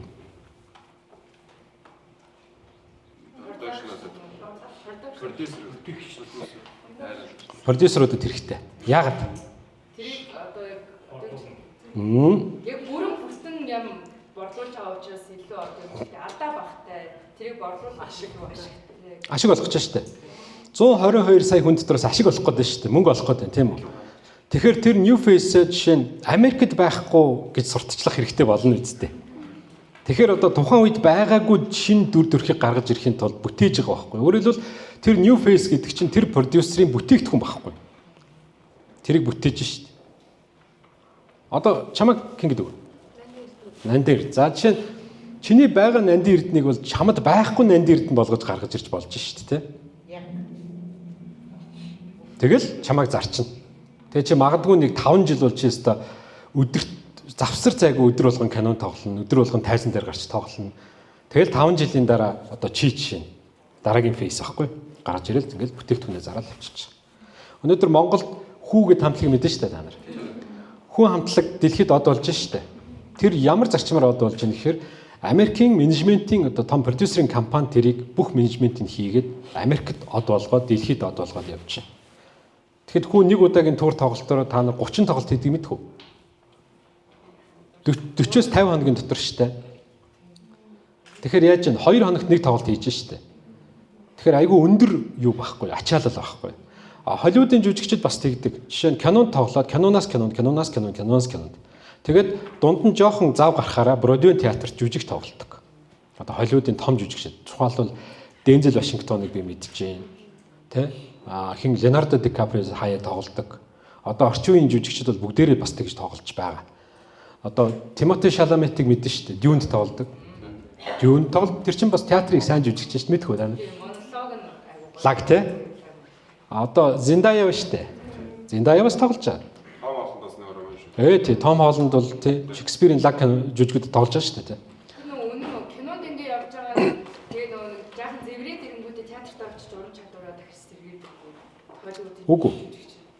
Продюсеруудад хэрэгтэй. Яагаад? тэрийг одоо яг бүрэн бүтэн юм борлуулж байгаа учраас илүү одоо алдаа багтай тэрийг борлуулах Ашиг олгож штэ. 122 сая хүн дотроос ашиг олох гээд штэ. Мөнгө олох гээд байна тийм үү? Тэгэхээр тэр new face жишээ нь Америкт байхгүй гэж сурталчлах хэрэгтэй болно үсттэй. Тэгэхээр одоо тухайн үед байгаагүй шинэ дүр төрхийг гаргаж ирэхин тулд бүтээж байгаа байхгүй. Өөрөөр хэлбэл тэр new face гэдэг чинь тэр продюсерийн бүтээгдэхүүн байхгүй. Тэрийг бүтээж штэ. Одоо чамаг хэн гэдэг вэ? Нандир. За жишээ нь чиний байгаа Нандин эрднийг бол чамд байхгүй Нандин эрдэн болгож гаргаж ирж болж штэ тий. Тэгэл чамайг зарчна. Тэгээ чи магадгүй нэг 5 жил бол чи өстө өдөрт завсар цайг өдөр болгон кинон тоглоно, өдөр болгон тайзан дээр гарч тоглоно. Тэгэл 5 жилийн дараа одоо чи жишээ дараагийн фейс ахгүй гарч ирэл ингээл бүтээгдэхүүнээ зараад авчиж. Өнөөдөр Монголд хүүгээ хамтлагийг мэдэн штэ та нар. Хүн хамтлаг дэлхийд од болж штэ. Тэр ямар зарчмаар од болж байгаа нэхэр Америкийн менежментийн одоо том продюсерийн компани тэрийг бүх менежментийг хийгээд Америкт од болгоод дэлхийд од болгоод явж байна. Тэгэхэд хүү нэг удаагийн тур тоглолтоор та нар 30 тоглолт хийдэг мэдхүү. 40-с 50 хоногийн дотор штэ. Тэгэхээр яаж вэ? 2 хоногт нэг тоглолт хийж штэ. Тэгэхээр айгүй өндөр юу байхгүй, ачаалал байхгүй. Холливуудын жүжигчид бас тэгдэг. Жишээ нь кинонд тоглоод киноноос кинонд. Тэгээд дунд нь жоохон зав гарахаараа Бродвей театрт жүжиг тоглолдог. Одоо Холливуудын том жүжигчид. Тухайлбал Дензел Вашингтоныг би мэдчихээн. Тэ? Хин Леонардо Ди Каприо хаяа тоглодог. Одоо орчин үеийн жүжигчид бол бүгдээрээ бас тэгж тоглож байгаа. Одоо Тимоти Шаламетыг мэдэн шүү дээ. Дюнд тоглодог. Дюнд тоглолт тэр чинь бас театрыг сайн жүжигч шүү дээ мэдхүү даа. монолог нь айгуу Лаг те. Одоо Зиндая ба шүү дээ. Зиндая бас тоглож байгаа. Тий, Том Холланд бол тий Шекспирийн лаг жүжигүүд тоглож байгаа шүү дээ. кинонд ингэ явж байгаа тэгээ нөгөө жаахан зэврээд ирэнгүүтээ театрт авчиж уран чадвараа дахиж сэргээд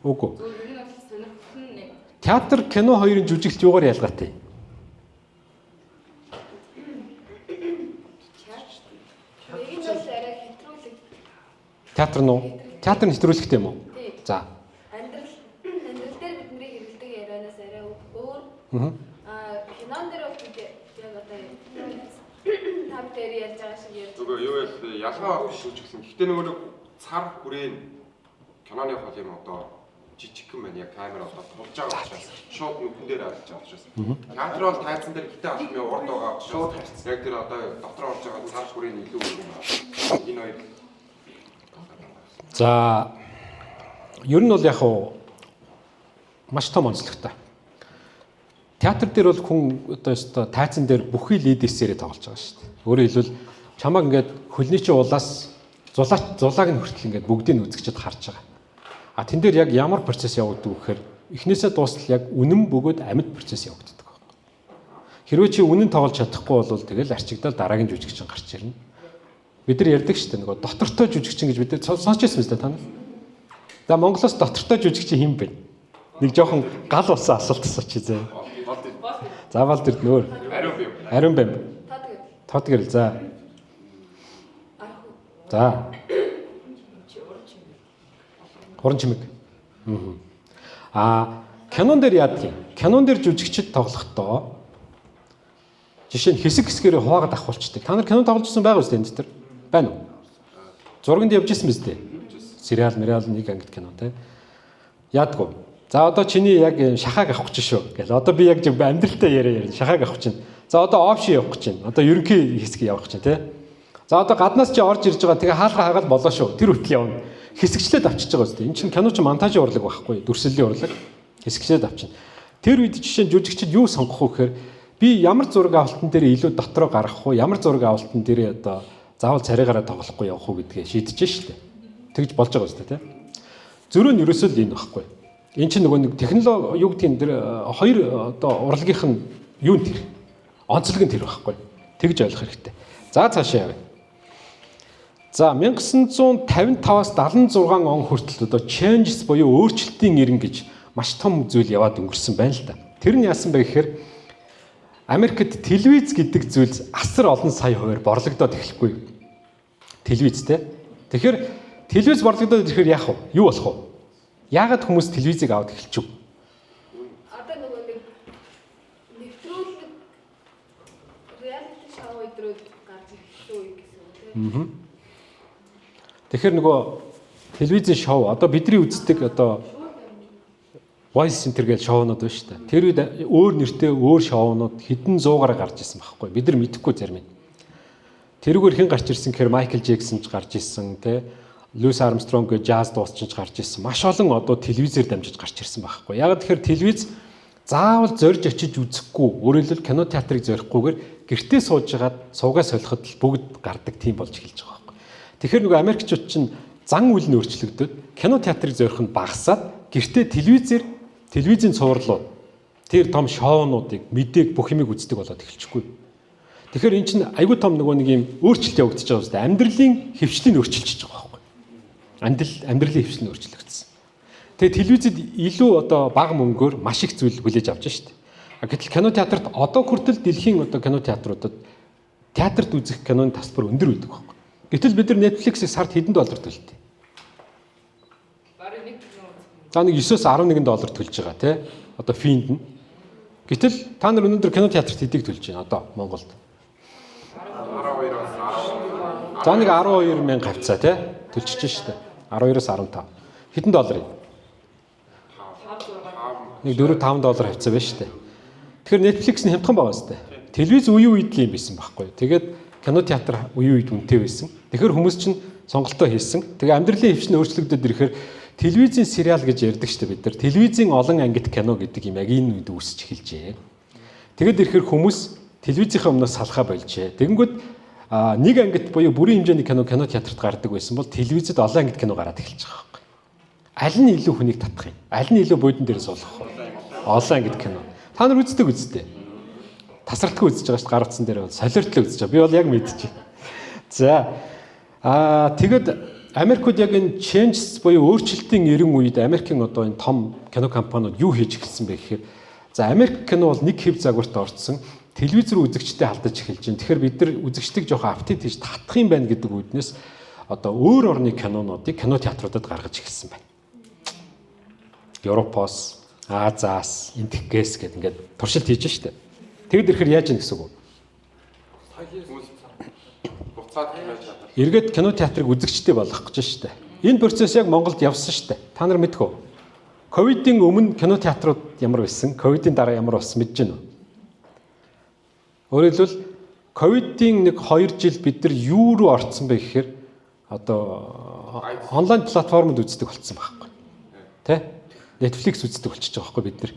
Үгүй. Зөв ер нь бол сонирхол нь нэг Театр, кино хоёрын жүжиглэлт юугаар ялгаатай? Нэг нь бол арай хэтрүүлэг. Театр нь уу? Театр нь хэтрүүлэгтэй юм уу? За. Амьдрал дээр бидний хэрэгэлдэг ярианаас арай өөр. Кинон дээр бол яг одоо тав дээр ярьж байгаа шиг ярьж. Үгүй юу вэ? Ялгаа авах шүү ч гэсэн. Гэхдээ нөгөө цар хүрээ киноны хол юм одоо жижигхэн байна. Яг камер одоо тулж байгаа учраас шууд нүхэн дээр авч байгаа учраас. Театр бол тайзан дээр хитэ авах юм урд байгаа шууд харц. Яг тэр одоо дотор орж байгаа цар хүрээ илүү өөр юм байна. Энэ хоёр. За. Ер нь бол яг хуу маш том онцлогтой. Театр дээр бол хүн одоо тайзан дээр бүхий лидээсээрээ тоглож байгаа шүү дээ. Өөрөөр хэлбэл чамаг ингээд хөлний чинь улаас зулааг нь хүртэл ингээд бүгдийг нь үзэгчд харж байгаа. А тэн дээр яг ямар процесс явагддаг вэ гэхээр эхнээсээ дуустал яг үнэн бөгөөд амьд процесс явагддаг. Хэрвээ чи үнэн тоглож чадахгүй бол тэгэл арчигдал дараагийн жүжигчин гарч ирнэ. Бид нар ярьдаг шүү дээ нөгөө дотортой жүжигчин гэж бид нар сонсч байсан мэт та нар. За Монголоос дотортой жүжигчин хэм бэ? Нэг жоохон гал болсон асуулт асууч зэ. Заавал тэр нөр. Ариун бэм. Тод гэрэл за. За. Хуран чимэг. Кинон дээр яадаг юм? Кинон дээр жүжигчд тоглохдоо жишээ нь хэсэг хэсгээр хуваагаад авахулчдаг. Та нар кино тоглож ирсэн байгаа үстэй энэ дээр? Байна уу? Зурганд явж ирсэн биз дээ? Сериал, нэг ангид кино те. Яадгүй. За одоо чиний яг шахааг авах гэж шүү гэл. Одоо би яг амьдралтай яриа шахааг авах чинь. За одоо опшн явах гэж байна. Одоо ерөнхий хэсэг явах гэж байна те. За одоо гаднаас чи орж ирж байгаа. Тэгээ хаалга хагаад болоо шүү. Тэр хүртэл явна. Хэсэгчлээд авчиж байгаа үстэй. Энэ чинь кино чи монтажийн урлаг байхгүй. Дүрслэлийн урлаг. Хэсэгчлээд авчина. Тэр үед жишээ нь жүжигчид юу сонгох вэ гэхээр би ямар зураг авалтан дээр илүү дотроо гаргах уу? Ямар зураг авалтан дээр одоо заавал царайгаараа тоглохгүй явах уу гэдгээ шийдэж штэ. Тэгж болж байгаа үстэй те. Зөрөө нь ерөөсөө л энэ байхгүй. Эн чинь нөгөө нэг технологи юу гэдгийг тэр хоёр одоо урлагийнх нь юу нэр онцлог нь тэр байхгүй. Тэгж ойлгох хэрэгтэй. За цаашаа явъя. За 1955-аас 76 он хүртэл одоо changes буюу өөрчлөлтийн иргэн гэж маш том зүйл яваад өнгөрсөн байна л да. Тэр нь яасан бэ гэхээр Америкт телевиз гэдэг зүйл асар олон сая хувиар борлогдоод эхлэхгүй. Телевиз те. Тэгэхээр телевиз борлогдоод ирэхээр яах вэ? Юу болох вэ? Яагаад хүмүүс телевизийг аваад эхэлчихв? Одоо нөгөө нэг нэвтрүүлэг реалити шоу өдрөө гарч ирсэн үе гэсэн үг тийм. Тэгэхээр нөгөө телевизийн шоу одоо бидний үздэг одоо Voice Center гэж шоунууд байна шүү дээ. Тэр үед өөр нэртэй өөр шоунууд хэдэн зуугаараа гарч ирсэн байхгүй. Бид нар мэдэхгүй зарим нь. Тэрүүгээр хэн гарч ирсэн гэхээр Майкл Джексон ч гарч ирсэн те. Луис Армстронг гэж жаз дуусч гарч ирсэн. Маш олон одоо телевизээр дамжиж гарч ирсэн байхгүй. Яг тэгэхээр телевиз заавал зорж очиж үзэхгүй, өөрөөр хэлбэл кино театрыг зорихгүйгээр гэртээ сууж хагаад суугаа солиход л бүгд гардаг тийм болж эхэлж байгаа байхгүй. Тэгэхээр нөгөө Америкчууд чинь зан үйл нь өөрчлөгдөд кино театрыг зорих нь багасаад гэртээ телевизийн цувралууд тэр том шоунуудыг мэдээг бүх юмыг үздэг болоод эхэлчихгүй. Тэгэхээр эн чинь айгүй том нөгөө нэг юм өөрчлөлт явагдаж байгаа үстэй. Амьдралын хэвшлийг өөрчилчихэж байгаа байхгүй. Амьдралын хэвшил нь өөрчлөгдсөн. Тэгээ телевизэд илүү одоо бага мөнгөөр маш их зүйл хүлээж авч штэ. Гэтэл кино театрт одоо хүртэл дэлхийн одоо кино театруудад театрт үзэх киноны тасбар өндөр байдаг байхгүй. Гэтэл бид нар Netflix-ийг сард хэдэн доллар төлдөг. За нэг 9-өөс 11 доллар төлж байгаа тий. Одоо финд нь. Гэтэл та нар өнөөдөр кино театрт хэдийг төлж байна одоо Монголд? 12-оос 10. За нэг 12 мянга хавцаа тий. Төлчихэж штэ. 12-оос 15. Хэдэн доллар юм? Нэг 4-5 доллар хавцаа байна штэ. Тэгэхээр Netflix нь хямдхан байгаа штэ. Телевиз үе үед л юм байсан байхгүй. Тэгээд кино театр үе үед үнэтэй байсан. Тэгэхээр хүмүүс чинь сонголтоо хийсэн. Тэгээ амьдралын хэвшин өөрчлөгдөд ирэхээр телевизийн сериал гэж ярьдаг шүү дээ бид нар. Телевизийн олон ангит кино гэдэг юм яг энэ үед үүсэж эхэлжээ. Тэгэд ирэхээр хүмүүс телевизийнхаа өмнөөс салхаа болжээ. Тэгэнгүүт нэг ангит буюу бүрийн хэмжээний кино театрт гардаг байсан бол телевизэд олон ангит кино гараад эхэлж байгаа байхгүй. Аль нь илүү хүнийг татах юм? Аль нь илүү бодон дээр суулгах вэ? Олон ангит кино. Та нар үздэг үстэй. Тасралтгүй үзэж байгаа шүү дээ гар утсан дээр бол солиортлоо үзэж байгаа. Би бол яг мэдчихэв. За тэгэд Америкууд яг энэ changes буюу өөрчлөлтийн эрен үед Америкийн одоо энэ том кино компаниуд юу хийж эхэлсэн бэ гэхээр за Америк кино бол нэг хэв загварт орцсон телевиз рүү үзэгчтэй алдаж эхэлж байна. Тэгэхээр бид нар үзэгчдийг жоохон апдейт хийж татах юм байна гэдэг үднээс одоо өөр орны кинонуудыг кино театруудад гаргаж эхэлсэн байна. Европоос, Азаас, Индикээс гэдэг ингээд туршилт хийж штэ. Тэгэд ирэхээр яаж яах гэсэн үг вэ? Эргээд кино театрыг үзэгчтэй болгох гэж штэ. Энэ процесс яг Монголд явсан штэ. Та нар мэдэх үү? Ковидын өмнө кино театрууд ямар байсан? Ковидын дараа ямар болсон мэдэж байна уу? Өөрөөр хэлбэл ковидын нэг 2 жил бид нар юу руу орцсон бэ гэхээр одоо онлайн платформод үздэг болцсон байхгүй. Тэ? Netflix үздэг болчихж байгаа байхгүй бид нар.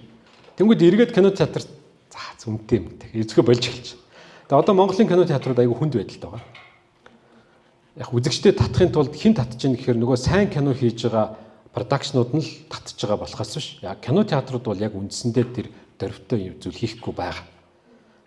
Тэнгүүд эргээд кино театрт за үнэтэй юм. Эзэхэ болж эхэлж. Тэгээ одоо Монголын кино театрууд айгүй хүнд байдалтай байгаа. яг үзэгчдэд татахын тулд хэн татж ийн гэхээр нөгөө сайн кино хийж байгаа продакшнууд нь л татж байгаа болохоос биш. Яг кино театрууд бол яг үндсэндээ тэр дөрвтэй зүйл хийхгүй байгаа.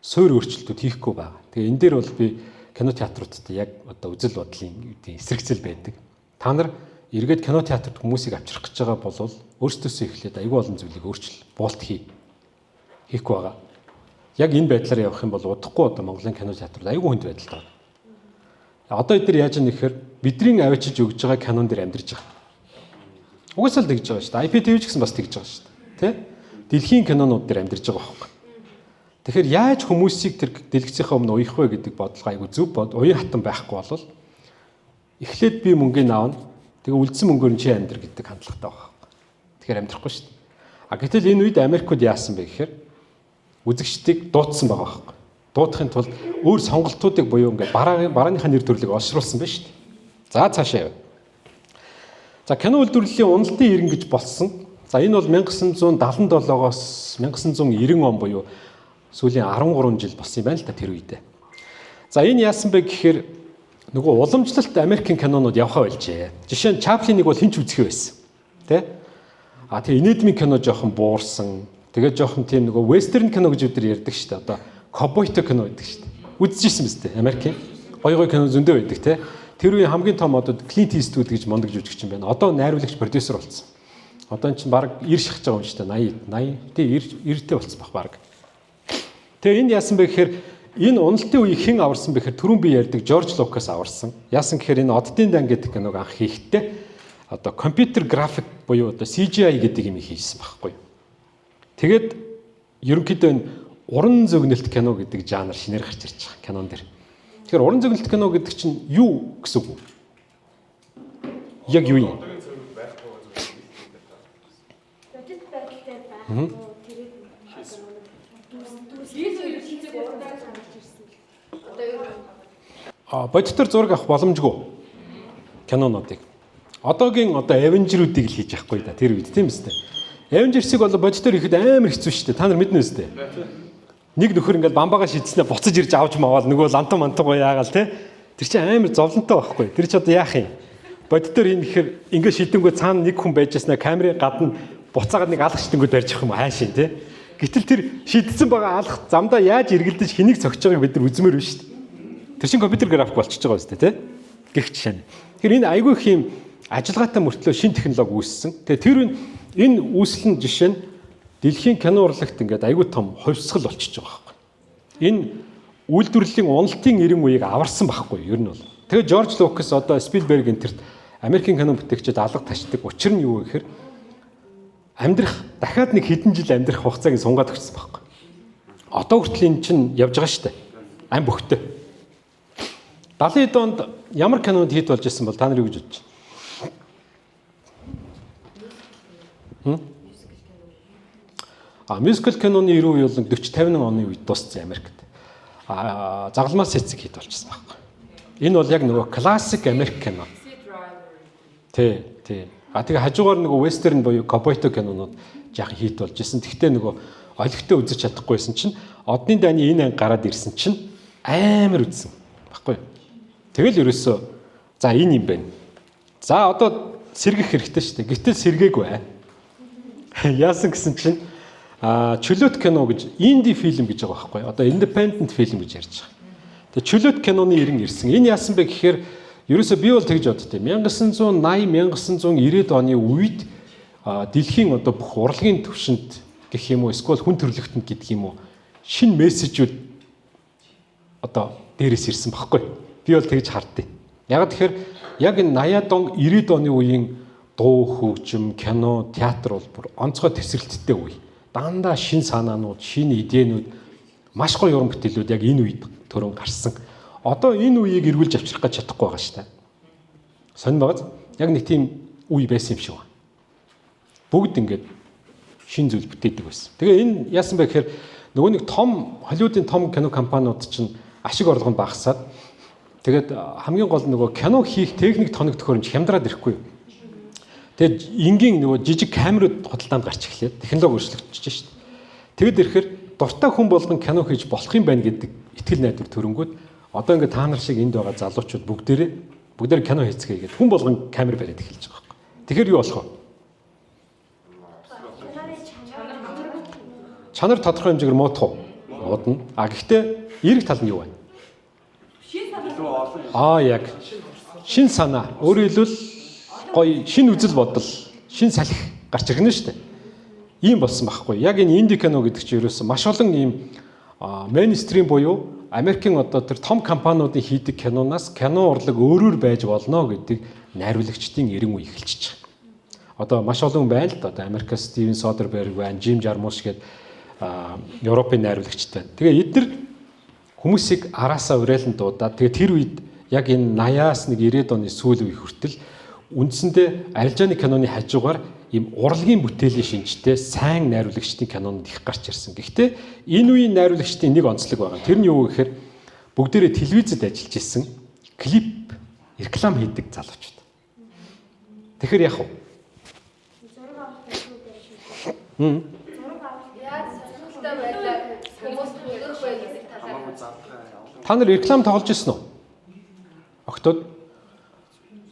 Суурь өөрчлөлтүүд хийхгүй байгаа. Тэгээ энэ дээр бол би кино театруудад яг одоо үзэл бодлын эсрэгцэл байдаг. Та нар эргээд кино театрт хүмүүсийг авчрах гэж байгаа бол өөрсдөөсөө эхлээд аюул олон зүйлийг өөрчил буулт хийхгүй байгаа. Яг энэ байдлаар явах юм бол удахгүй одоо Монголын кино театрууд аюул хүнд байдалтай байна. Одоо эдгээр яаж юм нэхэр бидний авчиж өгж байгаа кинон дээр амьдарч байгаа. Угсаал тэгж байгаа шүү дээ. IPTV ч гэсэн бас тэгж байгаа шүү дээ. Тэ? Дэлхийн кинонууд дээр амьдарч байгаа байхгүй. Тэгэхээр яаж хүмүүсийг тэр дэлгэцийнхээ өмнө уяах вэ гэдэг бодлого айгүй зөв уян хатан байхгүй болвол эхлээд би мөнгөний аавна. Тэгээ үлдсэн мөнгөөр нь чи амьдр гэдэг хандлагатай байгаа. Тэгэхээр амьдрахгүй шүү дээ. А гэтэл энэ үед Америкууд яасан бэ гэхээр үзэгчдийг дуудсан байгаа байхгүй. Дуудахын тулд өөр сонголтуудыг буюу ингээд барааныхаа нэр төрлийг олшруулсан байна шүү дээ. За цаашаа яв. За кино үйлдвэрлэлийн уналтын иргэн гэж болсон. За энэ бол 1977-оос 1990 он буюу сүүлийн 13 жил болсон юм байна л да тэр үедээ. За энэ яасан бэ гэхээр нөгөө уламжлалт Америкийн кинонууд явхаа байлжээ. Жишээ нь Чаплиныг бол хэн ч үзэхээ байсан. Тэ? А тэгээ инедмийн кино жоохон буурсан. Тэгээ жоохон тийм нөгөө вестерн кино гэж өдөр ярьдаг шүү дээ. Одоо ковбойтой кино байдаг шүү дээ. Үзчихсэн биз дээ Америкийн. Гоё кино зөндөө байдаг те. Тэр үеийн хамгийн том одоо Clint Eastwood гэж мондөг жүжигч юм байна. Одоо найруулагч продюсер болсон. Одоо энэ чинь баг 90 шахаж байгаа юм шүү дээ. 80 90-тэй болсон баг баг. Тэгээ энд яасан бэ гэхээр энэ уналтын үеийг хэн аварсан бэ гэхээр түрүүн би ярьдаг Жорж Лукас аварсан. Яасан гэхээр энэ Оддын дан гэдэг киног анх хийхдээ одоо компьютер график буюу одоо CGI гэдэг юм хийсэн байхгүй юу. Тэгээд ерөнхийдөө энэ уран зөгнөлт кино гэдэг жанр шинээр гарч ирж байгаа кинон дэр. Тэгэхээр уран зөгнөлт кино гэдэг чинь юу гэсэн үг вэ? Яг юу юм? Бодитор зураг авах боломжгүй кинонуудыг. Одоогийн одоо Avengers-уудыг л хийж явахгүй да тэр үед тийм үстэй. Avengers-ыг бол бодитор ихэд амар хэцүү шүү дээ. Та нар мэднэ үстэй. Нэг нөхөр ингээл бамбагаа шидснээ буцаж ирж авч маавал нөгөө лантан мантаггүй яагаал те. Тэр чинь амар зовлонтой байхгүй. Тэр чинь одоо яах юм? Бодитор энэ гэхээр ингээд шидэнгөө цаана нэг хүн байж яснаа камерыг гадна буцаагаад нэг алах шидэнгүүд барьж явах юм хайшин те. Гэтэл тэр шидсэн байгаа алах замдаа яаж эргэлдэж хэнийг цогч байгааг бид нар үзмээр биш шүү дээ. Тэр чинь компьютер график болчихж байгаа үстэй те. Гэх жишээ. Тэгэхээр энэ айгүй их юм ажиллагаатай мөртлөө шин технологи үүссэн. Тэгээ тэр энэ үүсэл нь жишээ нь дэлхийн кино урлагт ингээд айгүй том хувьсгал болчихж байгаа байхгүй. Энэ үйлдвэрлэлийн уналтын 90 үеийг аварсан байхгүй юу? Ер нь бол. Тэгээ Жорж Лукас одоо Спилберг энтерт Америкийн кино бүтээгчид алга ташдаг. Учир нь юу гэхээр амьдрах дахиад нэг хэдэн жил амьдрах хугацааг сунгаад өгсөн байхгүй. Одоо хүртэл энэ чинь явж байгаа шүү дээ. Ам бөхтэй. 70-д онд ямар кинонд хит болж исэн бол та нар юу гэж бодож байна? Мюзикл киноны 90 үе бол 40-50 оны үед дууссан Америкт. Загалмаас цэцэг хит болчихсон байхгүй. Энэ бол яг нөгөө классик Америк кино. Тий. Тэгээ хажуугаар нөгөө вестерн буюу ковбойтой кинонууд жаахан хит болж исэн. Тэгтээ нөгөө олигтой үзэж чадахгүйсэн чинь одны дайны энэ анги гараад ирсэн чинь амар үзсэн баггүй. Тэгэл ерөөсөө за энэ юм байна. За одоо сэргэх хэрэгтэй шүү дээ. Гэтэл сэргээгүй бай. Яасан гэсэн чинь чөлөөт кино гэж инди фильм гэж байгаа байхгүй. Одоо independent film гэж ярьж байгаа. Тэгээ чөлөөт киноны ирэн ирсэн. Энэ яасан бэ гэхээр ерөөсөө би бол тэгж боддтой. 1980 1990-ад оны үед дэлхийн одоо бүх урлагийн төвшөнд гэх юм уу эсвэл хүн төрөлхтөнд гэдэг юм уу шинэ мессежүүд одоо дээрээс ирсэн баггүй. Би бол тэгж хардыг. Яг тэгэхээр яг энэ 80-ад он 90-ад оны үеийн дуу хөгжим, кино, театр бол бүр онцгой тесрэлттэй үе. Дандаа шин санаанууд, шин идеэнүүд, маш гоё уран бүтээлүүд яг энэ үед төрөн гарсан. Одоо энэ үеийг эргүүлж авчрах гэж чадахгүй байгаа шүү дээ. Сонь байгааз яг нэг тийм үе байсан юм шиг байна. Бүгд ингээд шин зүйл бүтээдэг байсан. Тэгээ энэ яасан бэ гэхээр нөгөө нэг том Холливуудын том кино компаниуд чинь ашиг орлого нь багасаад тэгээд хамгийн гол нөгөө кино хийх техник тоног төхөөрөмж хямдраад ирэхгүй юу. Тэгээд энгийн нөгөө жижиг камерууд худалдаанд гарч эхлэв. Технологи өөрчлөгдөж шүү дээ. Тэгэд ирэхээр дуртай хүн болгон кино хийж болох юм байна гэдэг итгэл найдвар төрөнгөд одоо ингээд та нар шиг энд байгаа залуучууд бүгдээрээ Бүгдээр кино хийцгээе гэдэг. Хүн болгон камер бариад эхэлж байгаа байхгүй. Тэгэхээр юу болох вэ? Чанар тодорхой хэмжээгээр муудах уу? Муудна. Гэхдээ эерэг тал нь юу вэ? Яг шин санаа. Өөрөөр хэлбэл гоё шин үзэл бодол, шин салхи гарч ирнэ шүү дээ. Ийм болсон байхгүй. Яг энэ инди кино гэдэг чинь ерөөсөн маш олон ийм мейнстрим буюу Америкийн одоо тэр том компаниудын хийдэг киноноос кино урлаг өөрөөр байж болно гэдэг найруулагчдын эрен үе эхэлчихэж байгаа. Одоо маш олон байна л да. Одоо Америкас Стивен Содерберг байна, Жим Жармуш гэдэг Европын найруулагчд байна. Тэгээ эдгээр хүмүүсийг араасаа уриалан дуудаад тэгээ тэр үед яг энэ 80-аас 90-ад оны сүүл үе хүртэл үндсэндээ арилжааны киноны хажуугаар ийм урлагийн бүтээлийн шинжтэй сайн найруулагчдын кинонд их гарч ирсэн. Гэхдээ энэ үеийн найруулагчдын нэг онцлог байгаа. Тэр нь юу гэхээр бүгдээрээ телевизэд ажиллаж исэн клип, реклам хийдэг залуучууд. Тэгэхээр яах вэ? Та нар реклам тоглож ирсэн үү? Октод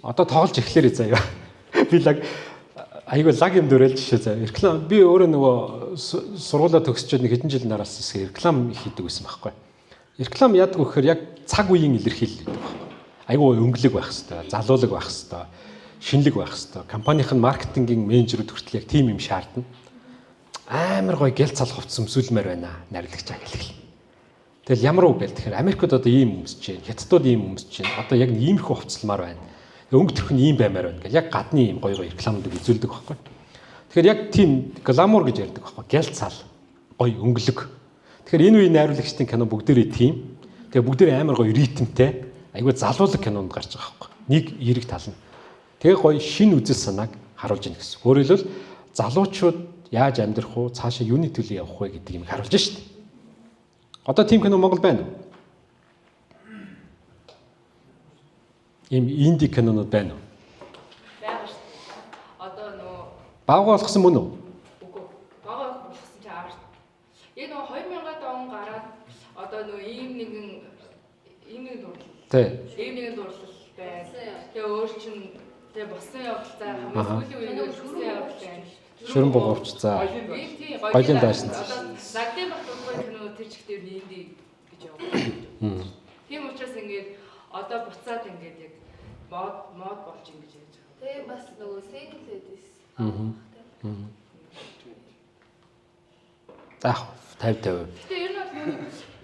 одоо тоглож эхлээрэй заяа. Би айгүй лаг юм дөрөөл жишээ заяа. Реклам би өөрөө нөгөө сургуулаа төгсчөөд нэг хэдэн жил нараас реклам хийдэг байсан байхгүй. Реклам яадаг вэ гэхээр яг цаг үеийн илэрхийлэл гэдэг байхгүй. Айгүй өнгөлөг байх хэвээр, залуулаг байх хэвээр, шинэлэг байх хэвээр. Компанийн маркетингийн менежерүүд хүртэл яг тим юм шаардна. Амар гоё гялц цал хувцс өмсүүлмээр байна. Найруулагчаа гэлээ. Тэгэл ямар үг гээл тэгэхээр Америкт одоо ийм өмсөж байна. Хятадууд ийм өмсөж байна. Одоо яг иймэрхүү хувцалмаар байна. Өнгө төрх нь ийм баймаар байна гэл яг гадны ийм гоё гоё рекламууд үзүүлдэг байхгүй. Тэгэхээр яг тийм гламур гэж ярьдаг байхгүй. Гялц цал, гоё өнгөлөг. Тэгэхээр энэ үеийн найруулагчдын кино бүгдээрээ тийм. Тэгээ бүгдээрээ амар гоё ритмтэй, айгүй залуулаг кинонд гарч байгаа байхгүй. Нэг эерэг тал нь. Тэгээ гоё шин үзэл санааг харуулж ийн гэсэн. Өөрөөр хэлбэл залуучууд яаж амьдрах уу, цаашаа юуны төлөө явах вэ гэдэг юм харуулж шít. Одоо тийм кино Монгол байна уу? Ийм инди кинонууд байна уу? Байгаа шүү. Одоо нөө Бага болгосон мөн үү? үгүй. Бага болгосон чи аав шүү. Яг нөө 2000-ад он гараад одоо нөө ийм нэгэн дурлал. Тий. Ийм нэгэн дурлал байна. Тэгээ өөр чин тэгээ босон явдалтай хамгийн сүүлийн үеийн босон явдалтай. Шүрэн бугуурч за. Гоёлын даашин. Одоо Нагдын Батбаяр кино тэр чигтэр инди гэж яваа. Тийм учраас ингээд одоо буцаад ингээд яг мод болж ингэж яаж байгаа. Тэгээ бас нөгөө single ladies. За 50-50. Гэтэ ер нь бол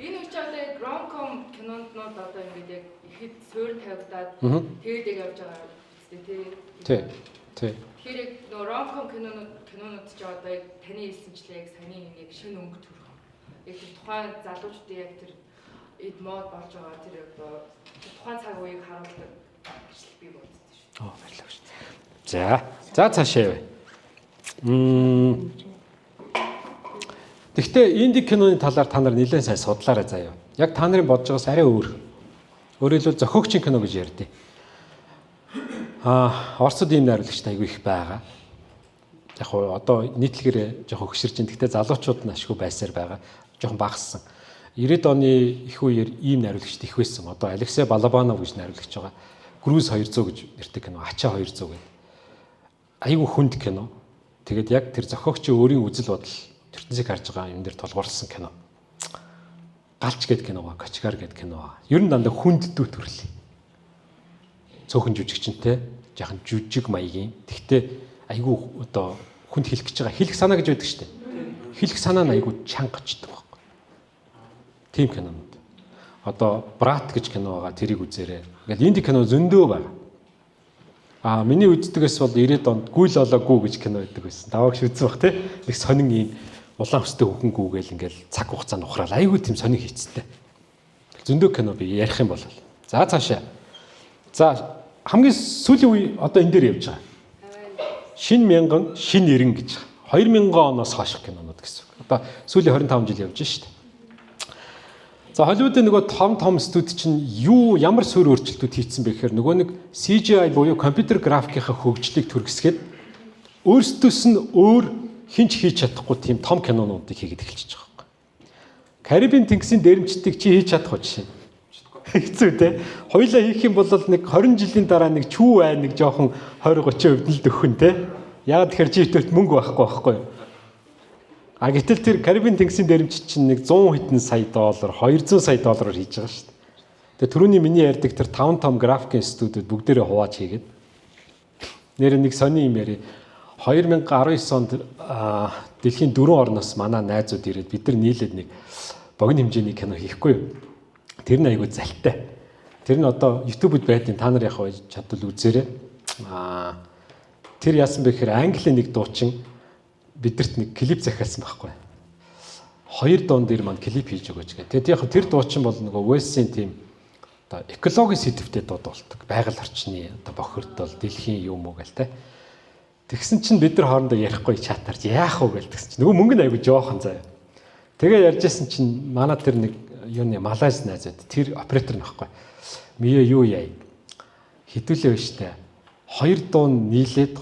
энэ үе чинь одоо яг rom-com кинонууд одоо ингээд яг ихэд суурь тавигдаад тэгээд яг явж байгаа үстэй тий. Тий. Тэгэхээр яг нөө rom-com кинонууд ч одоо яг таны хэлсэнчлээ яг саний яг шинэ өнгө төрөх. Яг тэр тухайн залуучдын яг тэр эд мод болж байгаа тэр тухайн цаг үеийг харуулдаг гэж би боддог шүү. Баярлалаа шүү. За цаашаа явъя. Гэхдээ инди киноны талаар та нар нэлээд сайн судлаарай заяа. Яг та нарын бодож байгаас арай өөр. Өөрөөр хэлбэл зохиогчийн кино гэж ярьдیں۔ Оросд ийм найруулагч айгүй их байгаа. Яг хоо одоо нийтлэгээр жоохон хөширч ин. Гэхдээ залуучууд нь ашгүй байсаар байгаа. Жоохон багассан. 90-ад оны их үеэр ийм найруулагчд их байсан. Одоо Алексей Балабанов гэж найруулагч байгаа. Груз 200 гэж нэртэй кино, Ача 200 гэдэг. Айгүй хүнд кино. Тэгээд яг тэр зохиогчийн өөрийн үзэл бодол ертөнцийг харж байгаа юм дээр тулгуурласан кино. Галч гэдэг кино ба, Качгар гэдэг кино ба. Ер нь дандаа хүнд дүү төрлийн. Цөөхөн жүжигчэнтэй, жаахан жүжиг маягийн. Тэгтээ айгүй одоо хүнд хэлэх гэж байгаа. Хэлэх санаа гэж байдаг шүү дээ. Хэлэх санаа нь айгүй чанга очдог байхгүй. Тим кинонууд. Одоо Брат гэж кино байгаа, тэрийг үзээрэй. Ингээл инди кино зөндөө байна. Миний үздэгээс бол 90-ад онд Гүйл олоогүй гэж кино байдаг байсан. Даваагш үзсэн бах тий. Нэг сонин ийм улаан хөстэй хөхөнгүү гээл ингээл цаг хугацаанд ухраал. Айгүй тийм сонин хийцтэй. Зөндөө кино би ярих юм бол. За цаашаа. За хамгийн сүүлийн үе одоо энэ дээр явж байгаа. Шин мянган, шин 90 гэж. 2000 оноос хойших кинонууд гэсэн. Одоо сүүлийн 25 жил явж байна шүү дээ. За Холливуудын нөгөө том студи чинь ямар суурь өөрчлөлтүүд хийцэн бэ гэхээр нөгөө нэг CGI буюу компьютер графикийнхаа хөгжлийг түргэсгээд өөрсдөөс нь өөр хинч хийж чадахгүй тийм том кинонуудыг хийгээд эхэлчихэж байгаа юм. Карибын тэнгисийн дээрэмчдийг чи хийж чадах уу жишээ? Хэцүү те. Хоёлаа хийх юм бол нэг 20 жилийн дараа нэг чүү бай нэг жоохон 20-30% л дөхөн те. Яг тэгэхээр G2-т мөнгө байхгүй. А гэтэл тэр Карибын тэнгисийн дээрэмч чинь нэг 100 хэдэн сая доллар, 200 сая доллараар хийж байгаа шүү дээ. Тэгээ түрүүний миний ярьдаг тэр 5 том графикийн студиуд бүгдээрээ хувааж хийгээд нэр нэг сони юм яри 2019 онд дэлхийн 4 орноос манай найзууд ирээд бид нар нийлээд нэг богино хэмжээний кино хийхгүй юу? Тэр нь айгүй залтай. Тэр нь одоо YouTube-д байдیں۔ Та нар яг чадвал үзээрэй. Тэр яасан бэ гэхээр Английн нэг дуучин бидэрт нэг клип захиалсан байхгүй. 2 дуун дээр маань клип хийж өгөөч гэх. Тэгээд яг тэр дуучин бол нөгөө West-ийн тийм одоо экологийн сэдвтэй дууд болдог. Байгаль орчны одоо бохирдол, дэлхийн юм уу гээл те. Тэгсэн чинь бид нар хоорондоо ярихгүй чатарч яах вэ гээл тэгсэн чинь нөгөө мөнгө нь айгүй жоохон заяа. Тэгээ ярьжсэн чинь манай тэр нэг юуны Малайз найзад тэр оператор нөхгүй. Мие юу яа. Хідүүлээ штэ. 2 дуун нийлээд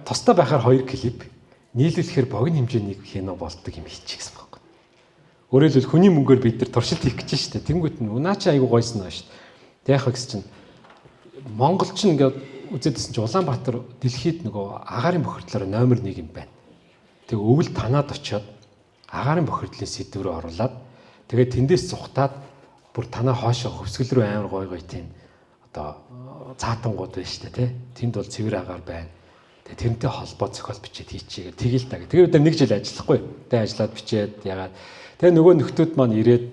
тусдаа байхаар 2 клип нийлүүлэхээр богино хэмжээний кино болдог юм хийчихсэн байхгүй. Өөрөөр хэлбэл хүний мөнгөөр бид нар туршилт хийх гэж штэ. Тэнгүүт нь унаа чи айгу гойсон аа штэ. Тэг яах вэ гэж чинь Монгол ч ингээд үзээдсэн чи Улаанбаатар дэлхийд нөгөө агаарын бохирдлоор номер 1 юм байна. Тэг өвөл танаад очиод агаарын бохирдлын сэдв рүү оруулаад тэгээд тэндээс цухтаад бүр танаа хоошоо хөвсгөл рүү амар гой тийм одоо цаатангууд байна штэ тий. Тэнд бол цэвэр агаар байна. Тэгээд тэрнтэй холбоо зохиол бичээд хийчихээ. Тэгэл та. Тэгээд бид нар 1 жил ажиллахгүй. Тэгээд ажиллаад бичээд ягаад. Тэгээд нөгөө нөхдүүд маань ирээд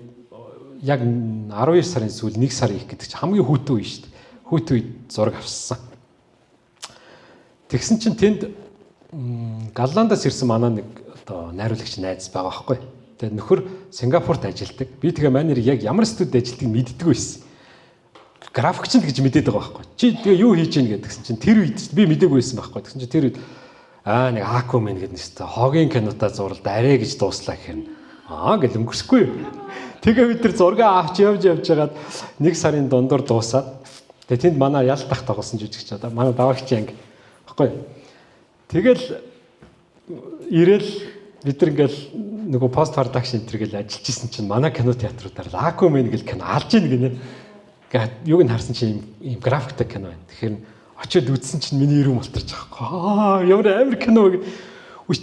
яг 12 сарын сүүл 1 сар их гэдэг чинь хамгийн хүүтэн үе штэ. Хүүтэн үед зураг авсан. Тэгсэн чинь тэнд Голландаас ирсэн манай нэг одоо найруулагч найз байгаа байхгүй. Тэгээд нөхөр Сингапурт ажилладаг. Би тэгээ манер яг ямар студид ажилладгийг мэддэг байсан. Графикч л гэж мэдээд байгаа байхгүй. Чи тэгээ юу хийж гин гэдгсэн чинь тэр үед би мэдээгүй байсан байхгүй. Тэгсэн чинь тэр үед нэг Aquaman гэдэг нэстэ хогийн кинотаа зурлаад арай гэж дууслаа гэхээр гэл өнгөрсөхгүй. Тэгээ бид тэр зураг авч явж байгаад 1 сарын дундуур дуусаад тэгээ тэнд манай ялтах тоглосон жүжигч одоо манай даваагч анги баггүй. Тэгэл ирээл бид нар ингээл нөгөө пост продакшн энтергээл ажиллаж исэн чинь манай кино театруудаар Aquaman гэл кино алж ийн гинэ. Гэт юуг нь харсан чинь ийм графиктэй кино байна. Тэгэхээр очиод үзсэн чинь миний ирүүм болторч байгаа. Ямар амар кино вэ?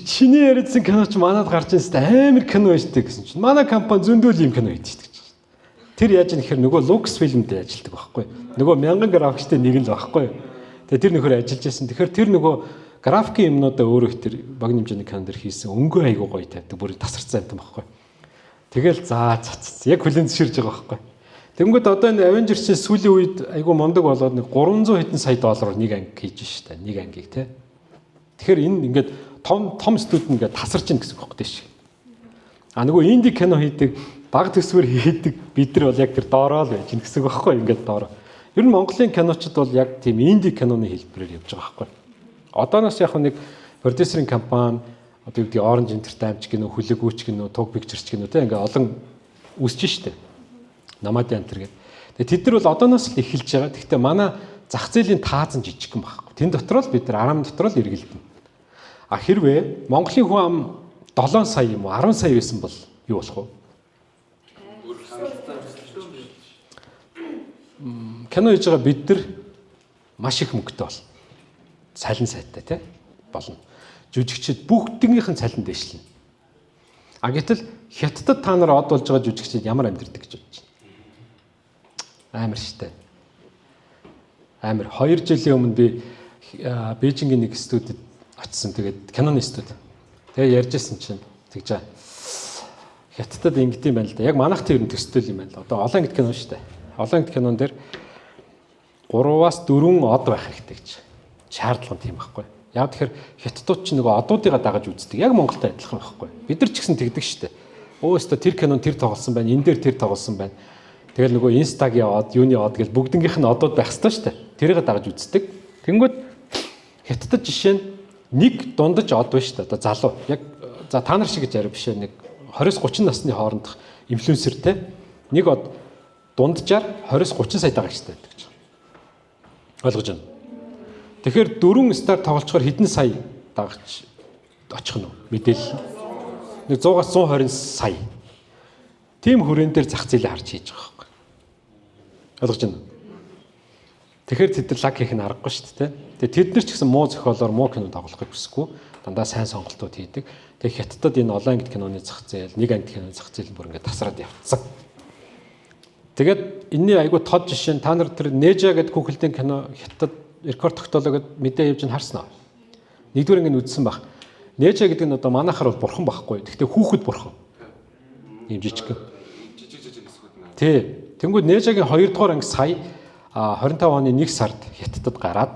Чиний яриадсан кино ч манад гарч ирсэн амар кино байж тээ гэсэн чинь манай компани зөндөл ийм кино хийдэг гэж. Тэр яаж юм гэхээр нөгөө Lux Film-д ажилладаг байхгүй. Нөгөө 1000 графикчтэй нэг л байхгүй. Тэгээ тэр нөхөр ажиллаж байсан. Тэгэхээр тэр нөгөө графикийн юмнуудаа өөрөө тэр богино хэмжээний кинон дэр хийсэн өнгөө айгуу гоё тавьдаг. Бүр тасарсан юм байхгүй. Тэгэл яг хүлэн зөвшөөрж байгаа байхгүй. Тэнгүүд одоо энэ Avengers-ийн сүүлийн үед айгуу мундаг болоод нэг 300 хэдэн сая доллараар нэг анги хийж штэ. Нэг ангийг тий. Тэгэхээр энэ ингээд том студид ингээд тасарч ийн гэсэн үг байхгүй тийш. А нөгөө инди кино хийдэг, баг төсвөр хийдэг бид нар бол яг тэр доороо л байж гин гэсэн үг байхгүй ингээд доороо. Ер нь Монголын киночид бол яг тийм инди киноны хэлбэрээр явж байгаа байхгүй. Одооноос яг нэг продюсерийн компани одоо юу гэдэг Orange Entertainment гинөө, Хүлэгүүч гинөө, Tog Pictures гинөө тий ингээд олон үсэж штэ. Намад янтер гэдэг. Тэгээ тэд нар бол одооноос л эхэлж байгаа. Гэхдээ манай зах зээлийн таазан жижигхэн байхгүй. Тэн дотор л бид нар 10 дотор л эргэлдэнэ. А хэрвээ Монголын хүн ам 7 сая юм уу 10 сая байсан бол юу болох вэ? Кино хийж байгаа бид нар маш их мөнгөтэй бол. Цалин сайтай тий болно. Жүжигчид бүгднийхэн цалин дэвшлэнэ. А гэтэл Хятадд та нар од болж байгаа жүжигчид ямар амьдэрдэг гэж бодож байна? Амар штэ. Амар 2 жилийн өмнө би Бээжингийн нэг студид очсон. Тэгээд киноны студи. Тэгээ ярьжсэн чинь тэгж Хятадд ингэдэм юм байна л да. Яг манайх тэр төстэй юм байна л. Одоо олон ангид кино штэ. Олон ангид кинон дээр 3-аас 4 од байх хэрэгтэй гэж шаардлага тийм байхгүй. Яг тэгэхээр Хятадууд ч нөгөө одуудыгаа дагаж үздэг. Яг Монголтой адилхан байхгүй. Бид нар ч гэсэн тэгдэг штэ. Өөстө тэр кинон тэр тоглосон байна. Энэ дээр тэр тоглосон байна. Тэгэл нөгөө Instagram од, юуны од гэж бүгднгийнх нь одууд байх хэрэгтэй шүү дээ. Тэрийг дагаж үздэг. Тэнгүүд Хятадд жишээ нь нэг дундаж од байна шүү дээ. Одоо залуу. Яг за та нар шиг гэж арай биш нэг 20-30 насны хоорондох инфлюенсертэй нэг од дунджаар 20-30 сая дагагчтай байдаг гэж. Ойлгож байна. Тэгэхээр 4 стар тоглолцохоор хэдэн сая дагагч очих нь мэдээлэл. Нэг 100-аас 120 сая. Тим хүрэн дээр зах зээлээ харж хийж байгаа байхгүй. Ойлгож байна уу? Тэгэхээр тэд нар лаг хийх нь аргагүй шүү дээ. Тэгээ тэд нар ч гэсэн муу зохиолоор муу кино тоглохыг хүсэхгүй. Дандаа сайн сонголтууд хийдэг. Тэгээ хятадд энэ олон ангид киноны зах зээл, нэг ангид киноны зах зээл бүр ингээд тасраад явцсан. Тэгээд энэний айгүй тод жишээ нь та нар тэр Нежа гэдэг хүүхэлдэйн кино хятад рекорд тогтоолоо гэд мэдээ явж харсан аа. Нэгдүгээр ингээд үзсэн баг. Нежа гэдэг нь одоо манайхаар бол бурхан байхгүй. Гэхдээ хүүхэд бурхан. Ийм жижиг. Жижиг хэсгүүд наа. Тий. Тэнгүүд Нежагийн 2 дугаар анги сая 25 оны 1 сард хятадд гараад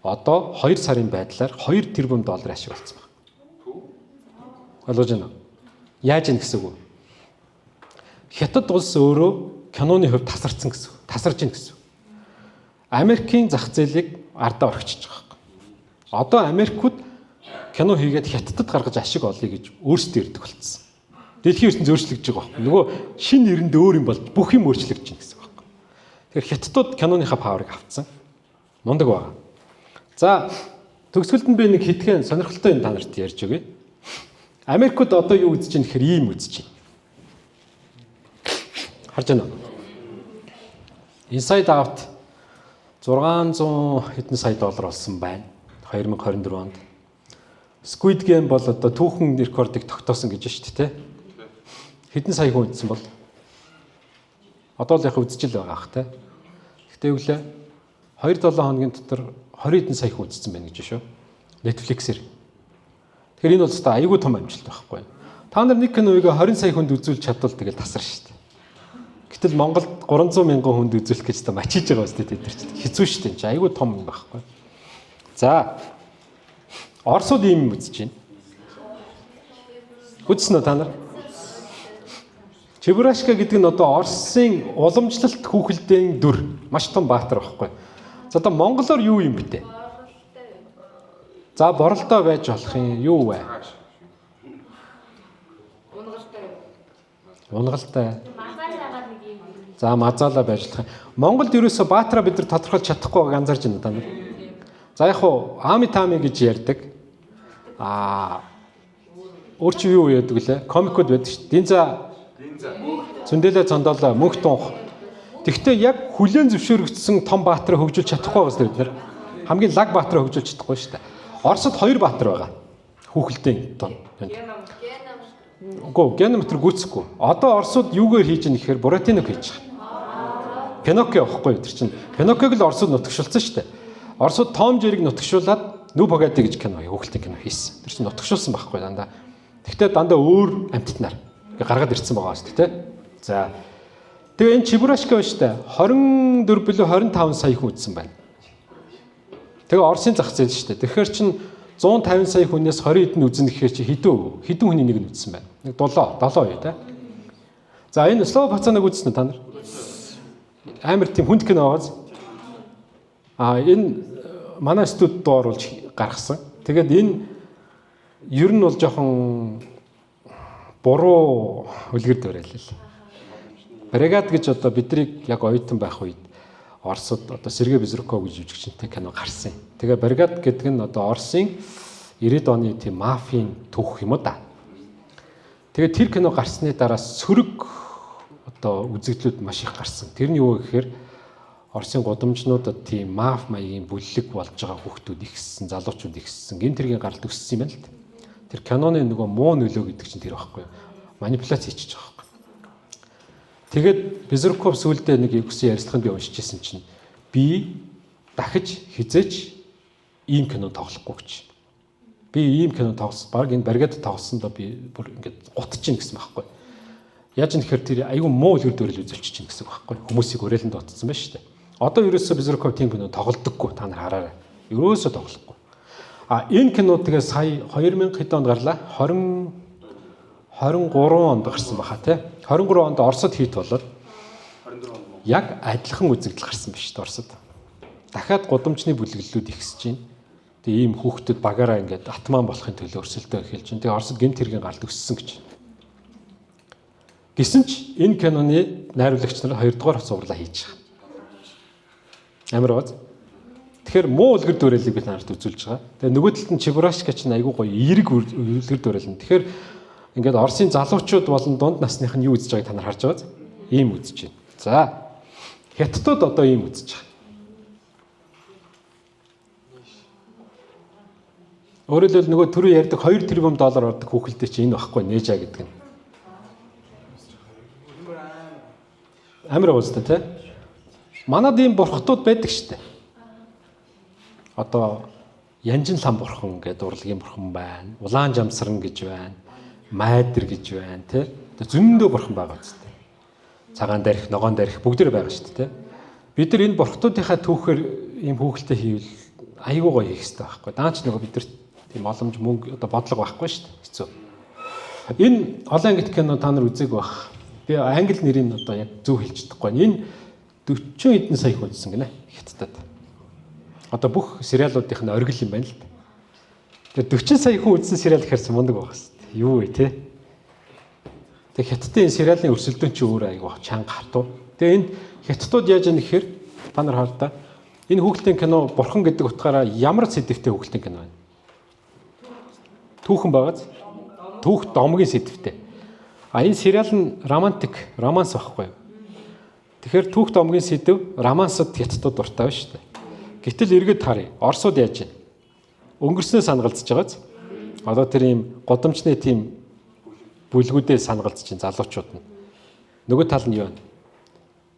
одоо 2 сарын байдлаар 2 тэрбум доллар ашиг болсон байна. Ойлгож байна уу? Яаж ийн гэсэн үг вэ? Хятад улс өөрөө киноны хувьд тасарсан гэсэн үг. Тасарж ийн гэсэн үг. Америкийн зах зээлийг ардаа орхичихж байгаа юм. Одоо Америкууд кино хийгээд хятадд гаргаж ашиг олъё гэж өөрсдөө ирдэг болцсон. Дэлхийн ертөнц өөрчлөгдөж байгаа юм. Нөгөө шинэ нэрэнд өөр юм болж бүх юм өөрчлөгдөж байна гэсэн үг. Тэгэхээр хятадууд киноныхаа паврыг авцсан. Мундаг байгаа. За төгсгөлд нь би нэг хэдхэн сонирхолтой юм та нарт ярьж өгье. Америкууд одоо юу үзэж байна гэхээр ийм үзэж байна. Харж байна уу? Inside Out 600 хэдэн сая доллар болсон байна. 2024 онд. Squid Game бол одоо түүхэн рекордыг тогтоосон гэж байна шүү дээ. Хэдэн сая хүн үзсэн бол? Одоо л яг үзэж л байгаа ах те. Гэтэ үглээ 2-7 хоногийн дотор 20 хэдэн сая хүн үзсэн байна гэж шүү. Netflix-ээр. Тэгэхээр энэ бол өстой аюулгүй том амжилт байхгүй. Та нар нэг киноыг 20 сая хүнд үзүүлж чадвал тэгэл тасар шүү дээ. Гэтэл Монголд 300 мянган хүнд үзүүлэх гэж та мачиж байгаа үстэй тэд нар ч хэцүү шүү дээ. Чи аюулгүй том юм байхгүй. За Оросууд ийм үзэж байна. Үзсэн үү та нар? Чебурашка гэдэг нь одоо Оросын уламжлалт хүүхэлдэйн дүр. Маш том баатар байхгүй. За одоо монголоор юу юм бэ те? За боролдоо байж болох юм юу вэ? Унгалтай. За мазаалаа байж болох юм. Монголд ерөөсө баатараа бид нар тодорхойлж чадахгүй байгааг анзаарч байна та нар. За яг хуу ами тами гэж ярьдаг. Өөр чи юу яадаг лээ? Комикуд байдаг шүү дээ. Динза зөндөлөө цондоолоо мөнх тунх. Тэгвэл яг хүлэн зөвшөөрөгдсөн том баатараа хөгжүүлж чадахгүй байгаас бид нар хамгийн лаг баатараа хөгжүүлж чадахгүй шүү дээ. Оросд 2 баатар байгаа. Хүүхэлдэйн том. Үгүй геном төр гүцэхгүй. Одоо Оросууд юугаар хийж байгаа нэхээр Буратиног хийж байгаа. Пиноккио авахгүй тэр чинь. Пиноккиог л Оросууд нутагшуулсан шүү дээ. Оросууд Том Жериг нутагшуулаад Нү Богади гэж кино хүүхэлдэйн кино хийсэн. Тэр чинь нутагшуулсан байхгүй дандаа. Тэгтээ дандаа өөр амьтнаар гаргаад ирсэн байгаа шүү дээ. За. Тэгээ энэ Чебурашка байна шүү дээ. 24 билүү 25 сая хүн үзсэн байна. Тэгээ Оросын зах зээл шүү дээ. Тэгэхээр чин 150 сая хүнээс 20 хэдэн үзэн гэхээр чи хэдэн хүний нэг нь үзсэн байна. Нэг 7 үе тий. За энэ Слов Пацаныг үзсэн үү та нар? Амар тийм хүнд кино байгааз. Энэ манай студид дооруулж гаргасан. Тэгээд энэ ер нь бол жоохон буруу үлгэр дуурайл л. Бригад гэж одоо бидрийг яг оюутан байх үед Оросд одоо Сергей Безруков гэж жүжигчтэй кино гарсан. Тэгээ бригад гэдэг нь одоо Оросын 90-ад оны тийм мафийн түүх юм уу да. Тэгээ тэр кино гарсны дараа сөрөг одоо үзэгдлүүд маш их гарсан. Тэр нь юу гэхээр Оросын гудамжнуудад тийм маф маягийн бүлэг болж байгаа хүүхдүүд ихссэн, залуучууд ихссэн, гин тэргийн гаралт өссөн юм байна л да. Тэр киноны нөгөө муу нөлөө гэдэг чинь тэр байхгүй юу? Манипуляц хийчихэж байгаа байхгүй. Тэгээд Безруков сүүлдээ нэг өгсөн ярилцлаганд би уншиж ирсэн чинь би дахиж хизээч ийм кино тоглохгүй гэж. Би ийм кино тоглосон. Баг энэ бригад тоглосондоо би бүр ингээд гутчихин гэсэн байхгүй. Яаж юм тэгэхээр тэр айгүй муу үлгэр дуурайл үзүүлчих чинь гэсэн байхгүй. Хүмүүсийг өрөөлөнд дотцсон байна шүү дээ. Одоо ерөөсөө Безруков тийм кино тоглодоггүй та нар хараарай. Ерөөсөө тоглохгүй. Энэ кино тэгээ сая 2000 хэд онд гарлаа? 23 онд гарсан баха тий. 23 онд Оросд хит болоод 24 онд яг адилхан үзэгдэл гарсан байна шүү дээ Оросд. Дахиад гудамжны бүлэглэлүүд ихсэж байна. Тэгээ ийм хүүхдүүд багаараа ингээд атман болохын төлөө өрсөлдөө эхэлж байна. Тэгээ Оросд гэмт хэргийн гаралт өссөн гэж. Гэсэн ч энэ киноны найруулагч нар 2 дугаар цувралаа хийж байгаа. Амар бааз. Тэгэхээр муу үлгэр дуурайлыг бид нарт үзүүлж байгаа. Тэгээ нөгөө талд нь Чебурашка чинь айгүй гоё эерэг үлгэр дуурайл нь. Тэгэхээр ингээд Оросын залуучууд болон дунд насных нь юу үзэж байгааг та нар харж байгаа. Ийм үзэж байна. За. Хятадууд одоо ийм үзэж байгаа. Өөрөөр хэлбэл нөгөө түрүү ярьдаг 2 тэрбум доллар ордог хүүхэлдээ чи энэ багхгүй нээжа гэдэг нь. Амар уустай тий. Манад ийм бурхтууд байдаг штэ. Одоо Янжин лам бурхан гэдэг урлагийн бурхан байна. Улаан жамсран гэж байна. Майдэр гэж байна тий. Зөндөө бурхан байгаа үстэй. Цагаан дарих, ногоон дарих бүгд байгаа штэ тий. Бид нар энэ бурхтуудынхаа түүхээр ийм хүүхэлтэй хийвэл айгүй гоё хийх хэрэгтэй байхгүй. Даанч нөгөө бид нар тийм боломж мөнгө одоо бодлого байхгүй шүү дээ. Хэцүү. Энэ олон ангит кино та нар үзег байх. Би англи нэрийг одоо яг зөв хэлж чадахгүй. Энэ 40 хэдэн сая хүн үзсэн гинэ Хятадд. Одоо бүх сериалуудынх нь оргил юм байна л да. Тэгээ 40 сая хүн үзсэн сериал гэхэрсэн мундаг байх хэвээр. Юу вэ те? Тэгээ Хятадын сериалын өрсөлдөөн чи өөр айгүй чанга хатуу. Тэгээ энд Хятадууд яаж яах гэхээр та нар хардаа энэ хүүхэлдэйн кино бурхан гэдэг утгаараа ямар сэдвтэй хүүхэлдэйн кино байна? Түүхэн байгааз түүх домгийн сэдвтэй. А энэ сериал нь романс байхгүй юу? Тэгэхээр түүх домгийн сэдв романсад Хятадууд дуртай байна шүү дээ. Гэтэл эргээд харъя. Оросууд яаж вэ? Өнгөрснөө санагалдж байгааз. Одоо тэр ийм годамжны тийм бүлгүүдээ санагалдж чинь залуучууд нь. Нөгөө тал нь юу вэ?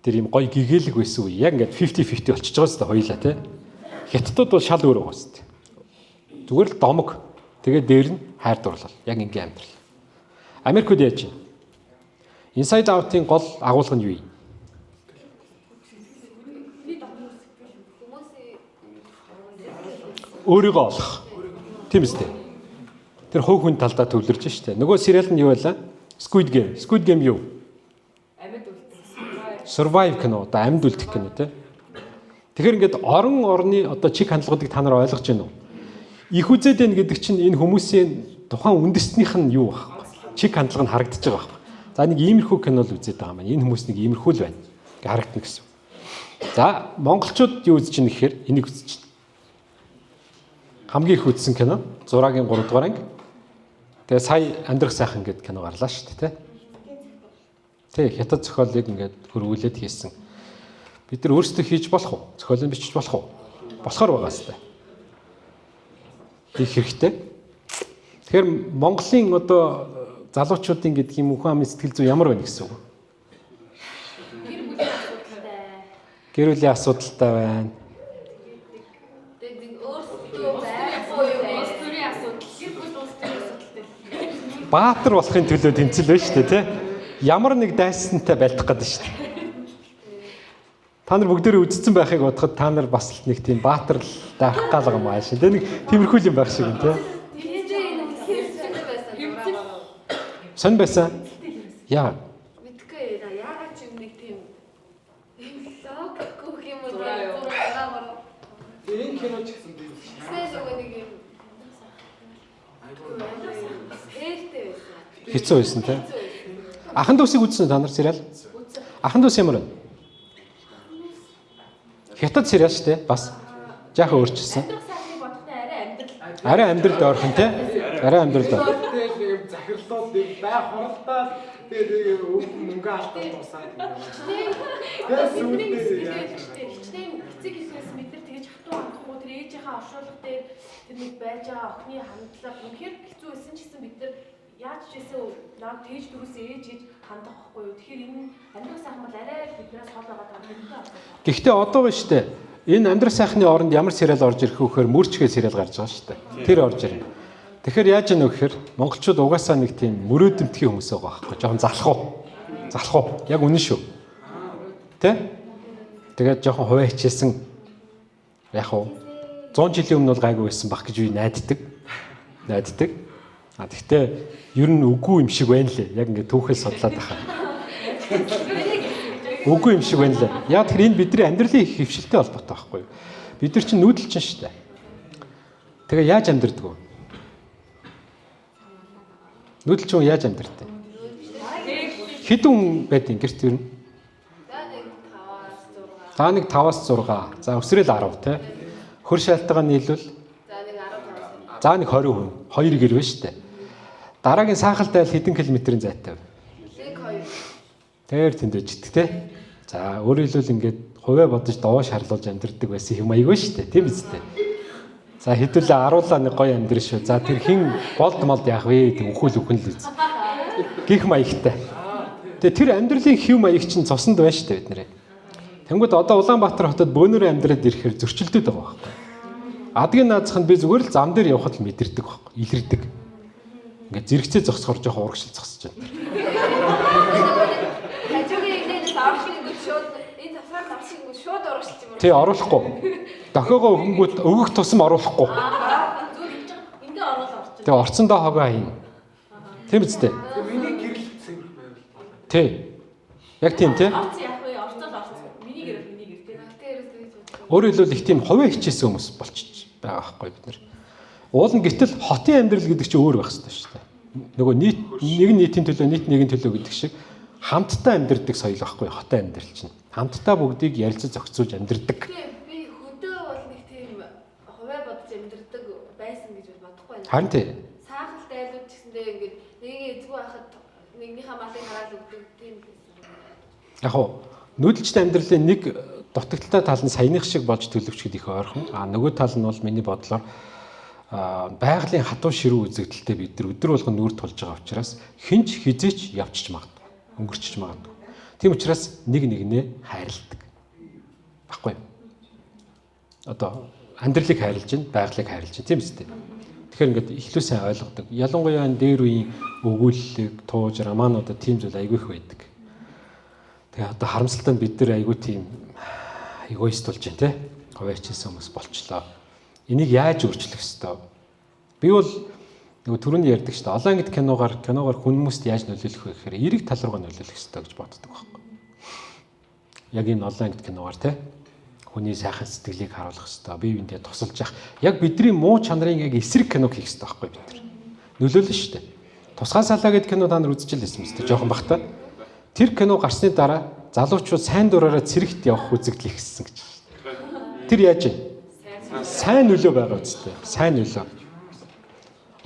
Тэр ийм гоё гэгээлэг байсан үе. Яг ингээд 50-50 болчихж байгаа шүү дээ хоёулаа тий. Хятадууд бол шал өөр байгаа шүү дээ. Зүгээр л домог. Тэгээ дээр нь хайр дурлал. Яг ингийн амьдрал. Америкууд яаж вэ? Inside Out-ын гол агуулга нь юу юм? Өөрийгөө олох. Тийм үстэй. Тэр хувь хүн талдаа төвлөрж штэ. Нөгөө сериал нь юу байлаа? Squid Game. Squid Game юу? Амьд үлдэх. Survive кино. Одоо амьд үлдэх кино тий. Тэгэхээр ингээд орон орны одоо чиг хандлагуудыг та нар ойлгож байна уу? Их үзээд байна гэдэг чинь энэ хүмүүсийн тухайн үндэснийх нь юу баг? Чиг хандлага нь харагдаж байгаа баг. За нэг иймэрхүү кино л үзээд байгаа маань. Энэ хүмүүс нэг иймэрхүү л байна. Ингээ харагдана гэсэн. За монголчууд юу үзэж байна гэхээр энийг үзэж байна. Хамгийн их үзсэн кино 6-гийн 3 дугаар анги. Тэгээ сая амьдрах сайхан гэдэг кино гарлаа шүү дээ, тий. Хятад зохиолыг ингээд хөрвүүлээд хийсэн. Бид нар өөрсдөө хийж болох уу? Зохиолын бичиж болох уу? Болохоор байгаа хэвээр. Их хэрэгтэй. Тэгэхээр Монголын одоо залуучуудын гэдэг юм хүн амын сэтгэл зүй ямар байна гэсэн үг? Гэр бүлийн асуудалтай байна. Баатар болохын төлөө тэмцэл байна шүү дээ, тий? Ямар нэг дайсантай байлдах гэдэг шүү дээ. Та нар бүгдээрээ үзсэн байхыг бодоход та нар бас нэг тийм баатар даах гал байгаа маа шин. Тэ нэг тиймэрхүү юм байх шиг юм тий. Сэн байсан. Яа. Мэдгүй яагаад ч юм нэг тийм лог гэх юм уу. Энэ кино ч гэсэн тийм. Хэцүү байсан тий. Ахан дүүсийг үзсэн та нар сериал? Ахан дүүс ямар вэ? Хятад сериал шүү дээ. Бас жаахан өөрчилсөн. Арай амьдрал ойрхон тий. Арай амьдрал. Тэгээд захирлууд байх хуралдаа тэгээд мөнгө алдаад тусаад юм. Тэгээд хичнээн эцэг эхнээс бид нар тэгэж хатуу хандахгүй тэр ээжийнхээ оршуулга дээр тэр нэг байж байгаа охины хандлага үнэхээр хэцүү байсан ч гэсэн бид нар яаж ч гэсэн наад тэгж дөрүс ээж гэж хандах байхгүй юу. Тэгэхээр энэ амьдрах сайхан бол арай биднээс хол байгаа юм. Гэхдээ одоо ба штэ энэ амьдрах сайхны оронд ямар сериал орж ирэх вэ гэхээр мөрчгээ сериал гарч байгаа штэ. Тэр орж ирнэ. Тэгэхээр яаж яах вэ гэхээр монголчууд угаасаа нэг тийм мөрөөдөлтийн хүмүүс байгаа байхгүй. Жохон залах уу. Яг үнэн шүү. Тэ? Тэгээд жохон хуваа хичээсэн яг уу 100 жилийн өмнө бол гайгүй байсан бах гэж би найддаг. А тэгтээ ер нь үгүй юм шиг байна лээ. Яг ингээд түүхэл судлаад байгаа. Үгүй юм шиг байна лээ. Яг тэр энэ бидний амьдралын их хөвшилтэй холбоотой байхгүй юу? Бид нар чинь нүүдэлчин шүү дээ. Тэгээ яаж амьдрдаг вэ? Нүүдэлчин яаж амьдртай? Хэдэн байдیں۔ Гэрт ер нь? За нэг 5-аас 6. За өсрөөл 10 тий. Хөр шалтгаан нийлвэл за нэг 20 хүн. 2 гэр байна шүү дээ. Дараагийн саахалтай хэдэн километрийн зайтай вэ? Тэр тэнд дэждэг тий. За өөрөөр хэлбэл ингээд хувиа бодож доош харлуулж амьдрдаг байсан юм аягүй шүү дээ. Тийм биз дээ. За хэдүүлээ аруулаа нэг гоё амьдрал шүү. За тэр хин болд молд яах вэ? Тэг үхэл үхэн л үз. Гих маягтай. Тэгээ тэр амьдралын хэв маяг чинь цуснд байна шүү дээ бид нэрээ. Тэнгүүд одоо Улаанбаатар хотод бөөнөрөө амьдраад ирэхээр зөрчилдөд байгаа байхгүй. Адгийн наазах нь би зүгээр л зам дээр явхад л мэдэрдэг байхгүй. Илэрдэг. Ингээд зэрэгцээ зогсохоор жоохон урагшил зогсож байна. Хажуугийн инээс аврахын нэг шууд энэ завсаар аврахын нэг шууд урагшилж юм уу? Тий оруулахгүй. Дохиогоо өнгөт өгөх тусам оруулахгүй. Зүгээр хийж байгаа. Ингээ ороод орчих. Тэгээ орцондоо хогоо хийнэ. Тийм биз дээ. Миний гэрэл цэвэр байвал. Тий. Яг тийм тий. Орц яах вэ? Орцол орц. Миний гэр тий. Өөрөөр хэлбэл их тийм хувиа хичээсэн хүмүүс болчих байгаа байхгүй бид нар. Уул нь гэтэл хотын амьдрал гэдэг чинь өөр байх хэрэгтэй шүү дээ. Нөгөө нийт нэг нийтийн төлөө нийт нэгэн төлөө гэдэг шиг хамтдаа амьдрдаг соёл байхгүй хотын амьдрал чинь. Хамтдаа бүгдийг ярилцаж зохицуулж амьдрдаг. Би хөдөө бол нэг тийм хувиа бодож амьдрдаг байсан гэж бодохгүй байна. Харин тий. Саахал дайлууд ч гэсэндээ ингээд нэг эзгүй байхад нэгнийхээ малыг хараад өгдөг тийм байсан. Яг уу нүүдэлчтэй амьдралын нэг дутагдaltaй тал нь саяных шиг болж төлөвчөд их ойрхон. Нөгөө тал нь бол миний бодлоор байгалийн хатуу ширүү үзэгдэлтэй бид нар өдөр болгон нүүр тулж байгаа учраас хинч хизээч явчих магадгүй. Өнгөрчих магадгүй. Тийм учраас нэг нэгнээ хайрладаг. Баггүй. Одоо амьдралыг хайрлаж байна, байгалыг хайрлаж байна. Тийм үстэй. Тэгэхээр ингээд ихлүү сайн ойлгодог. Ялангуяа дээр үеийн өгүүлэлэг, тууж, романуудад тийм зүйл айгүй их байдаг. Тэгээ одоо харамсалтай бид нар айгүй тийм эгоист болж байна те. Хуваарчсан хүмүүс болчлоо. Энийг яаж өөрчлөх ёстой? Би бол нөгөө түрүүний ярьдаг шүү дээ. Олон ангид киногоор хүмүүст яаж нөлөөлөх вэ гэхээр эерэг тал руугаа нөлөөлөх ёстой гэж боддог байхгүй. Яг энэ олон ангид киногоор те хүний сайхан сэтгэлийг харуулах ёстой. Бие биендээ тусалж явах. Яг бидний муу чанарын яг эсрэг киног хийх ёстой байхгүй бид нар. Нөлөөлнө шүү дээ. Тусгай салаа гэдэг кино та нар үзчихлээсэн мэт жоохон бахта. Тэр кино гарсны дараа залуучууд сайн дураараа цэрэгт явах үзэгдэл ихссэн гэж. Тэр яаж вэ? Сайн нөлөө байгаа үстэй. Сайн нөлөө.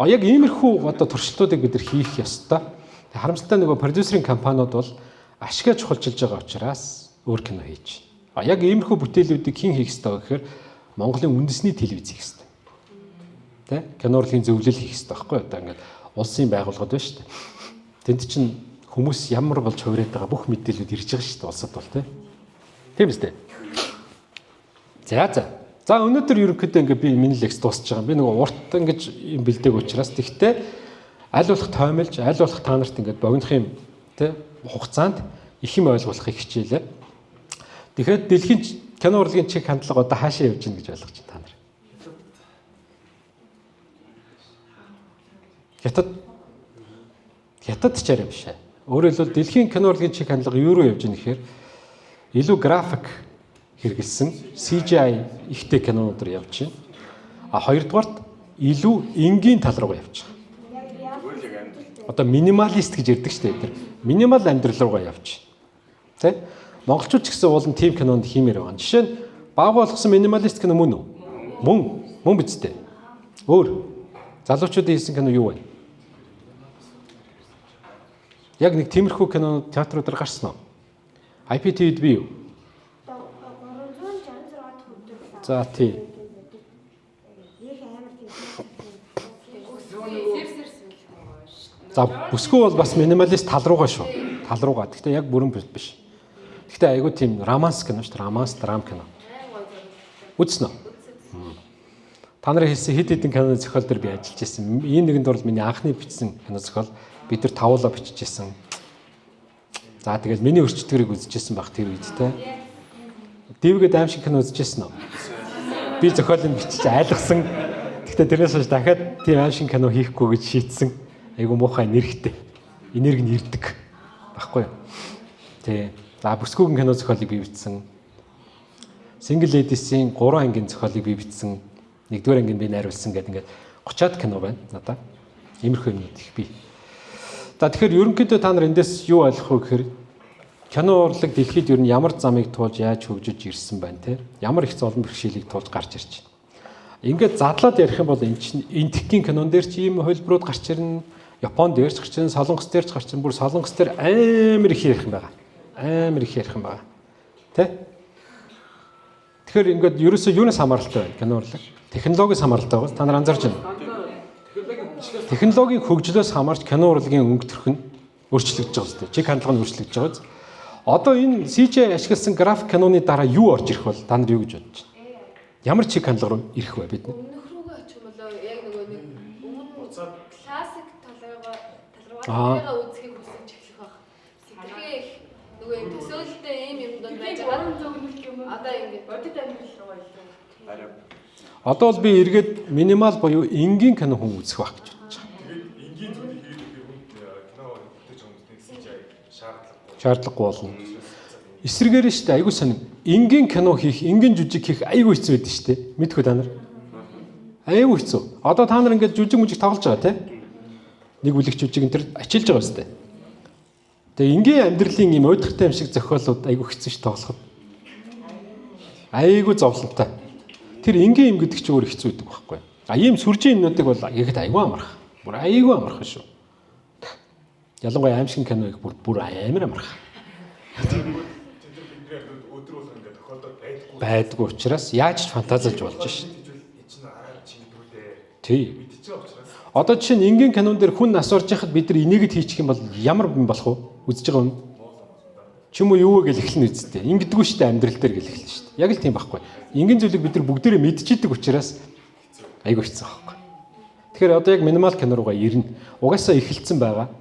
Яг иймэрхүү одоо туршилтуудыг бид нар хийх ёстой. Харамсалтай нөгөө продюсерийн компаниуд бол ашигла чухалчилж байгаа учраас өөр кино хийж байна. Яг иймэрхүү бүтээлүүдийг хэн хийх ёстой гэхээр Монголын үндэсний телевиз хийх ёстой. Тэ? Кино урлагийн зөвлөл хийх ёстой байхгүй юу? Одоо ингээд улсын байгууллагууд байна шүү дээ. Тэнд чинь хүмүүс ямар болж хувираад байгаа бүх мэдээлүүд ирж байгаа шүү дээ улсад бол тийм үстэй. За өнөөдөр ерөнхийдөө ингээ би миний лекц дуусч байгаа. Би нөгөө урт ингэж юм бэлдээг учраас тэгтээ аль болох тоймолж, аль болох та нарт ингээ богинох юм тий хугацаанд их юм ойлгуулахыг хичээлээ. Тэгэхээр дэлхийн кино урлагийн чиг хандлага одоо хаашаа явж гин гэж ойлгож байна та нар. Хятад ч арай биш ээ. Өөрөөр хэлбэл дэлхийн кино урлагийн чиг хандлага юу руу явж гин гэхээр илүү график хэрэгэлсэн CGI ихтэй кинонуудаар явж байна. Хоёрдугаарт илүү энгийн тал руугаа явж байгаа. Одоо минималист гэж ярьдаг шүү дээ бид нар. Минимал амьдрал руугаа явж байна. Тэ? Монголчууд ч гэсэн уулын тим кинонд хиймээр байгаа. Жишээ нь баг болгосон минималист кино мөн үү? Мөн биз дээ. Өөр залуучуудын хийсэн кино юу вэ? Яг нэг тиймэрхүү кино театруудаар гарсан уу? IPTV-д бий юу? За тий. За бүсгүй бол бас минималист тал руугаа шүү. Тал руугаа. Гэхдээ яг бүрэн биш. Гэхдээ айгүй тийм романс кино шүү. Романс драм кино. Үзсэн үү? Та нарын хэлсэн хэд хэдэн киноны зохиол дээр би ажиллаж байсан. Энэ нэгэнд бол миний анхны бичсэн кино зохиол. Бид нар тавуулаа бичижсэн. За тэгэл миний өрчтгэрийг үзчихсэн баг тэр үед те. Дивгээд аим шиг кино үзчихсэн үү? Би зохиолыг бичиж айлгсан. Гэхдээ тэрнээс хойш дахиад тийм аим шиг кино хийхгүй гэж шийдсэн. Айгу муухай энергитэй. Энерги нь ирдэг. Баггүй юу? Тий. За бүсгүйн кино зохиолыг би бичсэн. Single Ladies-ийн 3 ангийн зохиолыг би бичсэн. 1-р ангийн би найруулсан гэдэг ингээд 30-аад кино байна надаа. Иймэрхүү юмуд их бий. За тэгэхээр ерөнхийдөө та нар эндээс юу ойлгох вэ гэхээр кино урлаг дэлхийд ер нь ямар замыг туулж яаж хөгжиж ирсэн байна те? Ямар их золон бэрхшээлийг туулж гарч ирж байна. Ингээд задлаад ярих юм бол энэ техникийн кинон дээр ч ийм хөлбрүүд гарч ирнэ. Японд дээр ч гарч ирнэ, Солонгос дээр ч гарч ирнэ. Бүр Солонгос дээр амар их ярих юм байгаа. Амар их ярих юм байгаа. Тэ? Тэгэхээр ингээд ерөөсөө юунаас хамааралтай байна кино урлаг? Технологиос хамааралтай байгаа. Та нар анзарч байна. Технологийн хөгжлөөс хамаарч кино урлагийн өнгө төрх нь өөрчлөгдөж байгаа зү. Чиг хандлага нь өөрчлөгдөж байгаа. Одоо энэ CGI ашигласан график киноны дараа юу орж ирэх бол та нар юу гэж бодож байна? Ямар чиг хандлага руу ирэх вэ бид? Өмнөх рүүгээ очих юм болоо яг нөгөө нэг өмнө классик талруугаа үзхийг хүсэж эхлэх баг. Тэгэхээр нөгөө юм төсөөлөлтэй ийм донд байж байгаа зөвгнөх юм уу? Одоо ингэ бодит амьдрал руу илүү. Одоо бол би эргээд минимал буюу энгийн кино хүн үзэх байх гэж бодож байгаа. Тэгээд энгийн зүйлийг хийгээд хүнд кино бүтээж хүмүүстээ CGI шаардлагагүй болно. Эсрэгээр нь шүү дээ айгүй сонир. Энгийн кино хийх, энгийн жүжиг хийх айгүй хэцүү байдаг шүү дээ. Мэдгүй та нар. Айгүй хэцүү. Одоо та нар ингээд жүжиг мүжиг тоглож байгаа тийм. Нэг бүлэг жүжиг энэ төр ачилж байгаа шүү дээ. Тэгээ энгийн амьдралын юм уйдгартай юм шиг зохиолууд айгүй хэцүү ш тоглоход. Айгүй зовлонтой. Тэр энгийн юм гэдэг чинь өөр хэцүү байдаг байхгүй. Ийм сүржийн юмнуудыг бол ихэд айгүй амарх. Бүр айгүй амарх шүү. Ялангуяа аимшиг кино их бүр амар амарх. Байдгүй учраас яаж ч фантазилж болж шээ. Тий. Одоо жишээ нь энгийн кинон дээр хүн нас орж яхад бид нар энийгэд хийчих юм бол ямар юм болох вэ? Үзэж байгаа юм. Ч юм уу юу вэ гэж эхлэн үздэй. Ингэдэггүй шүү дээ амьдрал дээр гэж эхэлнэ шүү дээ. Яг л тийм байхгүй. Энгийн зүйлийг бид нар бүгдээрээ мэдчихэдэг учраас айгүй хэцүү байхгүй. Тэгэхээр одоо яг минимал кино руугаа ирнэ. Угаасаа эхэлсэн байгаа.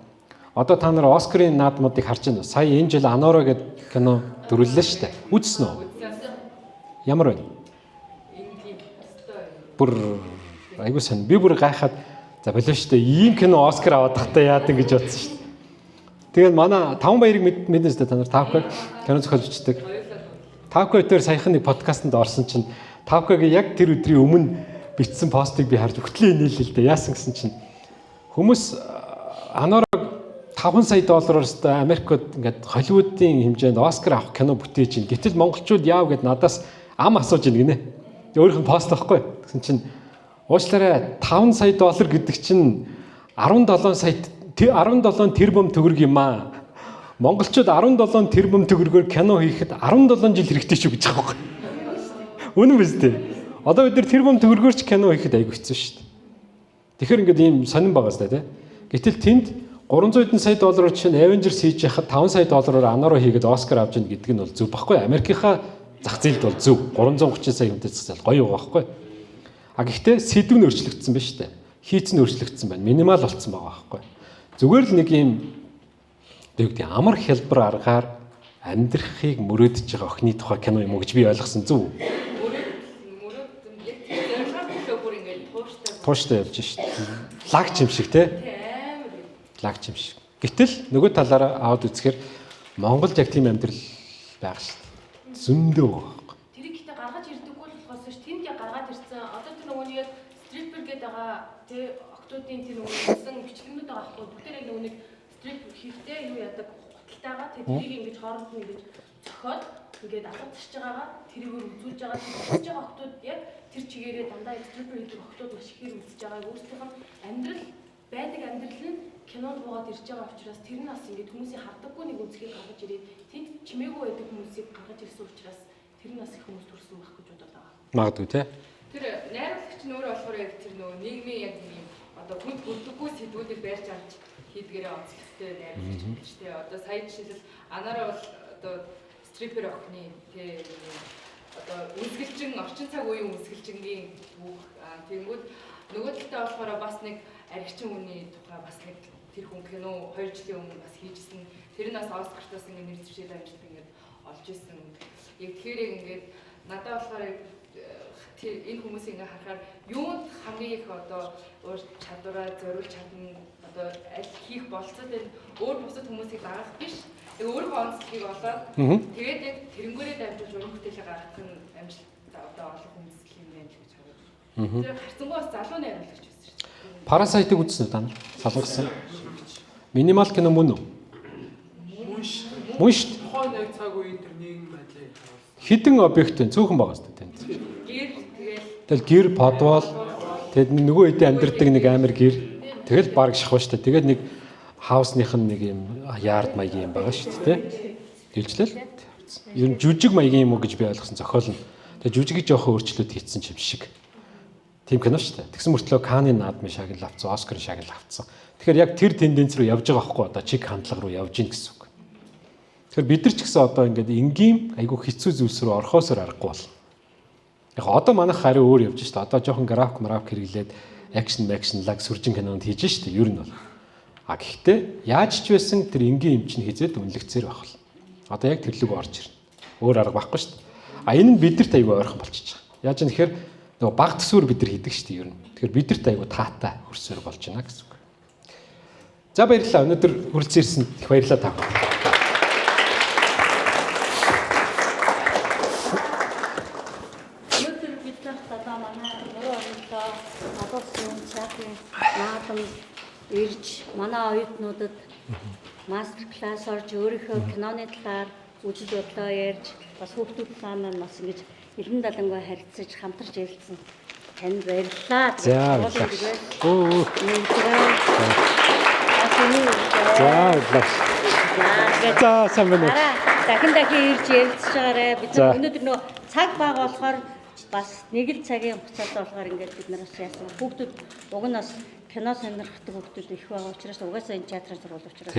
Одоо та нар Оскарын наадмуудыг харж байна уу? Сая энэ жил Анора гэдэг кино дөрвөллөө шүү дээ. Үзсэн үү? Ямар байна? Бүр айгүй сан. Би бүр гайхаад за болоо шүү дээ. Ийм кино Оскар аваад тахтаа яад гэж бодсон шүү дээ. Тэгээд манай Таван Баярыг мэднэ шүү дээ та нар. Тавка кино зохиолчдаг. Тавка дээр саяхан нэг подкастт орсон чинь Тавкагийн яг тэр өдрийн өмнө бичсэн постыг би харж хөтлөө нийлээ л дээ. Яасан гэсэн чинь хүмүүс Анорог 5 сая доллараар өстой Америкт ингээд Холливуудын хэмжээнд Оскар авах кино бүтээж ин. Гэтэл монголчууд яав гэд надаас ам асууж ин гинэ. Өөрийнх нь пост байхгүй. Гэсэн чинь уучлаарай 5 сая доллар гэдэг чинь 17 тэрбум төгрөг юм аа. Монголчууд 17 тэрбум төгрөгөөр кино хийхэд 17 жил хэрэгтэй шүү гэж байгаа юм. Үнэн биз дээ. Одоо бид нар тэрбум төгрөгөөр ч кино хийхэд айгүй хэцүү шүү дээ. Тэгэхээр ингээд ийм сонирн байгаа сте тий. Гэтэл тэнд 300 сая доллараар чинь Avengers хийж яхад 5 сая доллараар Анороо хийгээд Оскар авч ийн гэдэг нь бол зөв байхгүй. Америкийнхаа зах зээлд бол зөв 330 сая хүнтэй зах зээл гоё байгаа байхгүй. А гэхдээ сэдв нь өөрчлөгдсөн байна шүү дээ. Хийц нь өөрчлөгдсөн байна. Минимал болцсон байгаа байхгүй. Зүгээр л нэг ийм дэгдээ амар хэлбэр аргаар амьдрахыг мөрөөдөж байгаа охины тухай кино юм уу гэж би ойлгосон зөв. Тууштай явж шít. Лагч юм шиг те. Лагч юм шиг. Гэтэл нөгөө талаараа аваад үзэхээр Монголд яг тийм амьдрал байгаа шít. Зөндөө байгаа. Тэр ихтэй гаргаж ирдэггүй болохоос ш тэнд яг гаргаад ирсэн. Одоо тэр нөгөө нэг стрипер гэдэг байгаа тий октоодын тэр нөгөө гэсэн бичлэгнүүд байгаа байхгүй. Бүгдээр яг нөгөө нэг стрип хийхдээ юу яадаг хуталтайгаа тэрийг ингэж хооронд нь ингэж зохиод ингээд алга тасч байгаагаа тэрийгээр үзүүлж байгаа үзэж байгаа октод яг тэр чигээрээ дандаа стрипер хийдэг октод маш ихээр үзэж байгааг өөрсдийнх нь амьдрал байдаг амьдрал нь кинонд буугаад ирж байгаа учраас тэр нь бас ингээд хүмүүсийн хардаггүй нэг үнцгийг гаргаж ирээд тэнд чимээгүй байдаг хүмүүсийг гаргаж ирсэн учраас тэр нь бас их хүмүүс төрсөн байх гэж бодоод байгаа. Магадгүй те. Тэр найруулагч нь өөрөө болохоор яг тэр нөгөө нийгмийн яг юм одоо хүнд бүрдэггүй сэдвүүдийг барьж авч хийдгээрээ онцлогтой найруулагч гэж те. Одоо сая жишээлбэл Анараа бол одоо стрипер охины те одоо үзгэлжин орчин цаг үеийн үзгэлжингийн бүх тэгэнгүүт нөгөө талдаа болохоор бас нэг аригчин хүний тухай бас нэг тэр хүн кино 2 жилийн өмнө бас хийжсэн. Тэр нь бас Оскартаас ингээд нэр дэвшээд амжилт ингээд олж исэн. Яг тэгэхээр ингээд надад болохоор энэ хүмүүсийг ингээд харахаар юунд хамгийн их одоо өөр чадвараа зориулж чадна одоо аль хийх болцоод энэ өөр бусад хүмүүсийг дагах биш. Яг өөрөө онцлогийг олоод тэгээд яг тэрнгүүрээ дамжуулж уран бүтээлээ гаргах нь амжилт одоо олон хүмүүс юм байна гэж харагдав. Тэр харцангуй бас залуу найруулагч байсан шүү дээ. Парасайтыг үзсэн үү та нар? Салгасан. Минимал кино мөн үү? Мөн шүү дээ. Тухайн нэг цаг үеийн тэр нийгэм байдлыг Хідэн объект вэ? Цөөхөн байгаа шүү дээ тэнд. Гэр Тэгэл гэр подвол тэгэд нөгөө хэдийн амьдэрдэг нэг амир гэр тэгэл баг шахав шүү дээ. Тэгээд нэг хаусных нь нэг юм яард маягийн юм байгаа шүү дээ. Дэлжлэл. Ер нь жүжиг маягийн юм уу гэж би ойлгосон зохиол нь. Тэгээ жүжиг жоохон өөрчлөлт хийсэн юм шиг. Тийм кино шүү дээ. Тэгсэн мөртлөө Канны наадмын шагнал авцсан, Оскарын шагнал авцсан. Тэгэхээр яг тэр тенденц рүү явж байгаа байхгүй одоо чиг хандлага руу явж гин гэсэн үг. Тэгэхээр бид нар ч гэсэн одоо ингээд энгийн айгүй хэцүү зүйлс рүү орхосоор аргагүй бол. Яг одоо манайх харин өөр явж шүү дээ. Одоо жоохон график хэрэглээд акшн, лаг сүржин кинонд хийж шүү дээ. Ер нь бол. А гэхдээ яаж ч байсан тэр энгийн юм чинь хизээд үнэлэгцээр байх л. Одоо яг тэрлэг орж ирнэ. Өөр арга байхгүй шүү дээ. А энэ нь бидэрт айгүй ойрхон болчихж байгаа. Яаж юм тэгэхээр нөгөө баг төсвөр бид нар хийдэг шүү дээ ер нь. Тэгэхээр бидэрт айгүй таатай хөрсөөр болж байна гэсэн үг. За баярлалаа. Өнөөдөр хүрэлцэн ирсэнд их баярлалаа та бүхэнд. Өнөөдөр бид одоо манай мөрөө орнолоо алуусын театрын наадам ирж манай оюутнуудад мастер класс орж өөрийнхөө киноны талаар үжил бодлоо ярьж бас хүүхдүүд маань бас ингэж эрдэнэ далангаа харилцаж хамтарч ярилцсан. Танд баярлалаа. За сайн байна уу? Дахин ирж ярилцж байгаарай. Бид өнөөдөр нөө цаг бага болохоор бас нэг л цагийн хугацаатай болохоор ингээд бид нар бас яасан. Хүүхдүүд уг нь бас кино сонирхдаг хүүхдүүд их байгаа учраас угаасаа энэ театрын сургууль учраас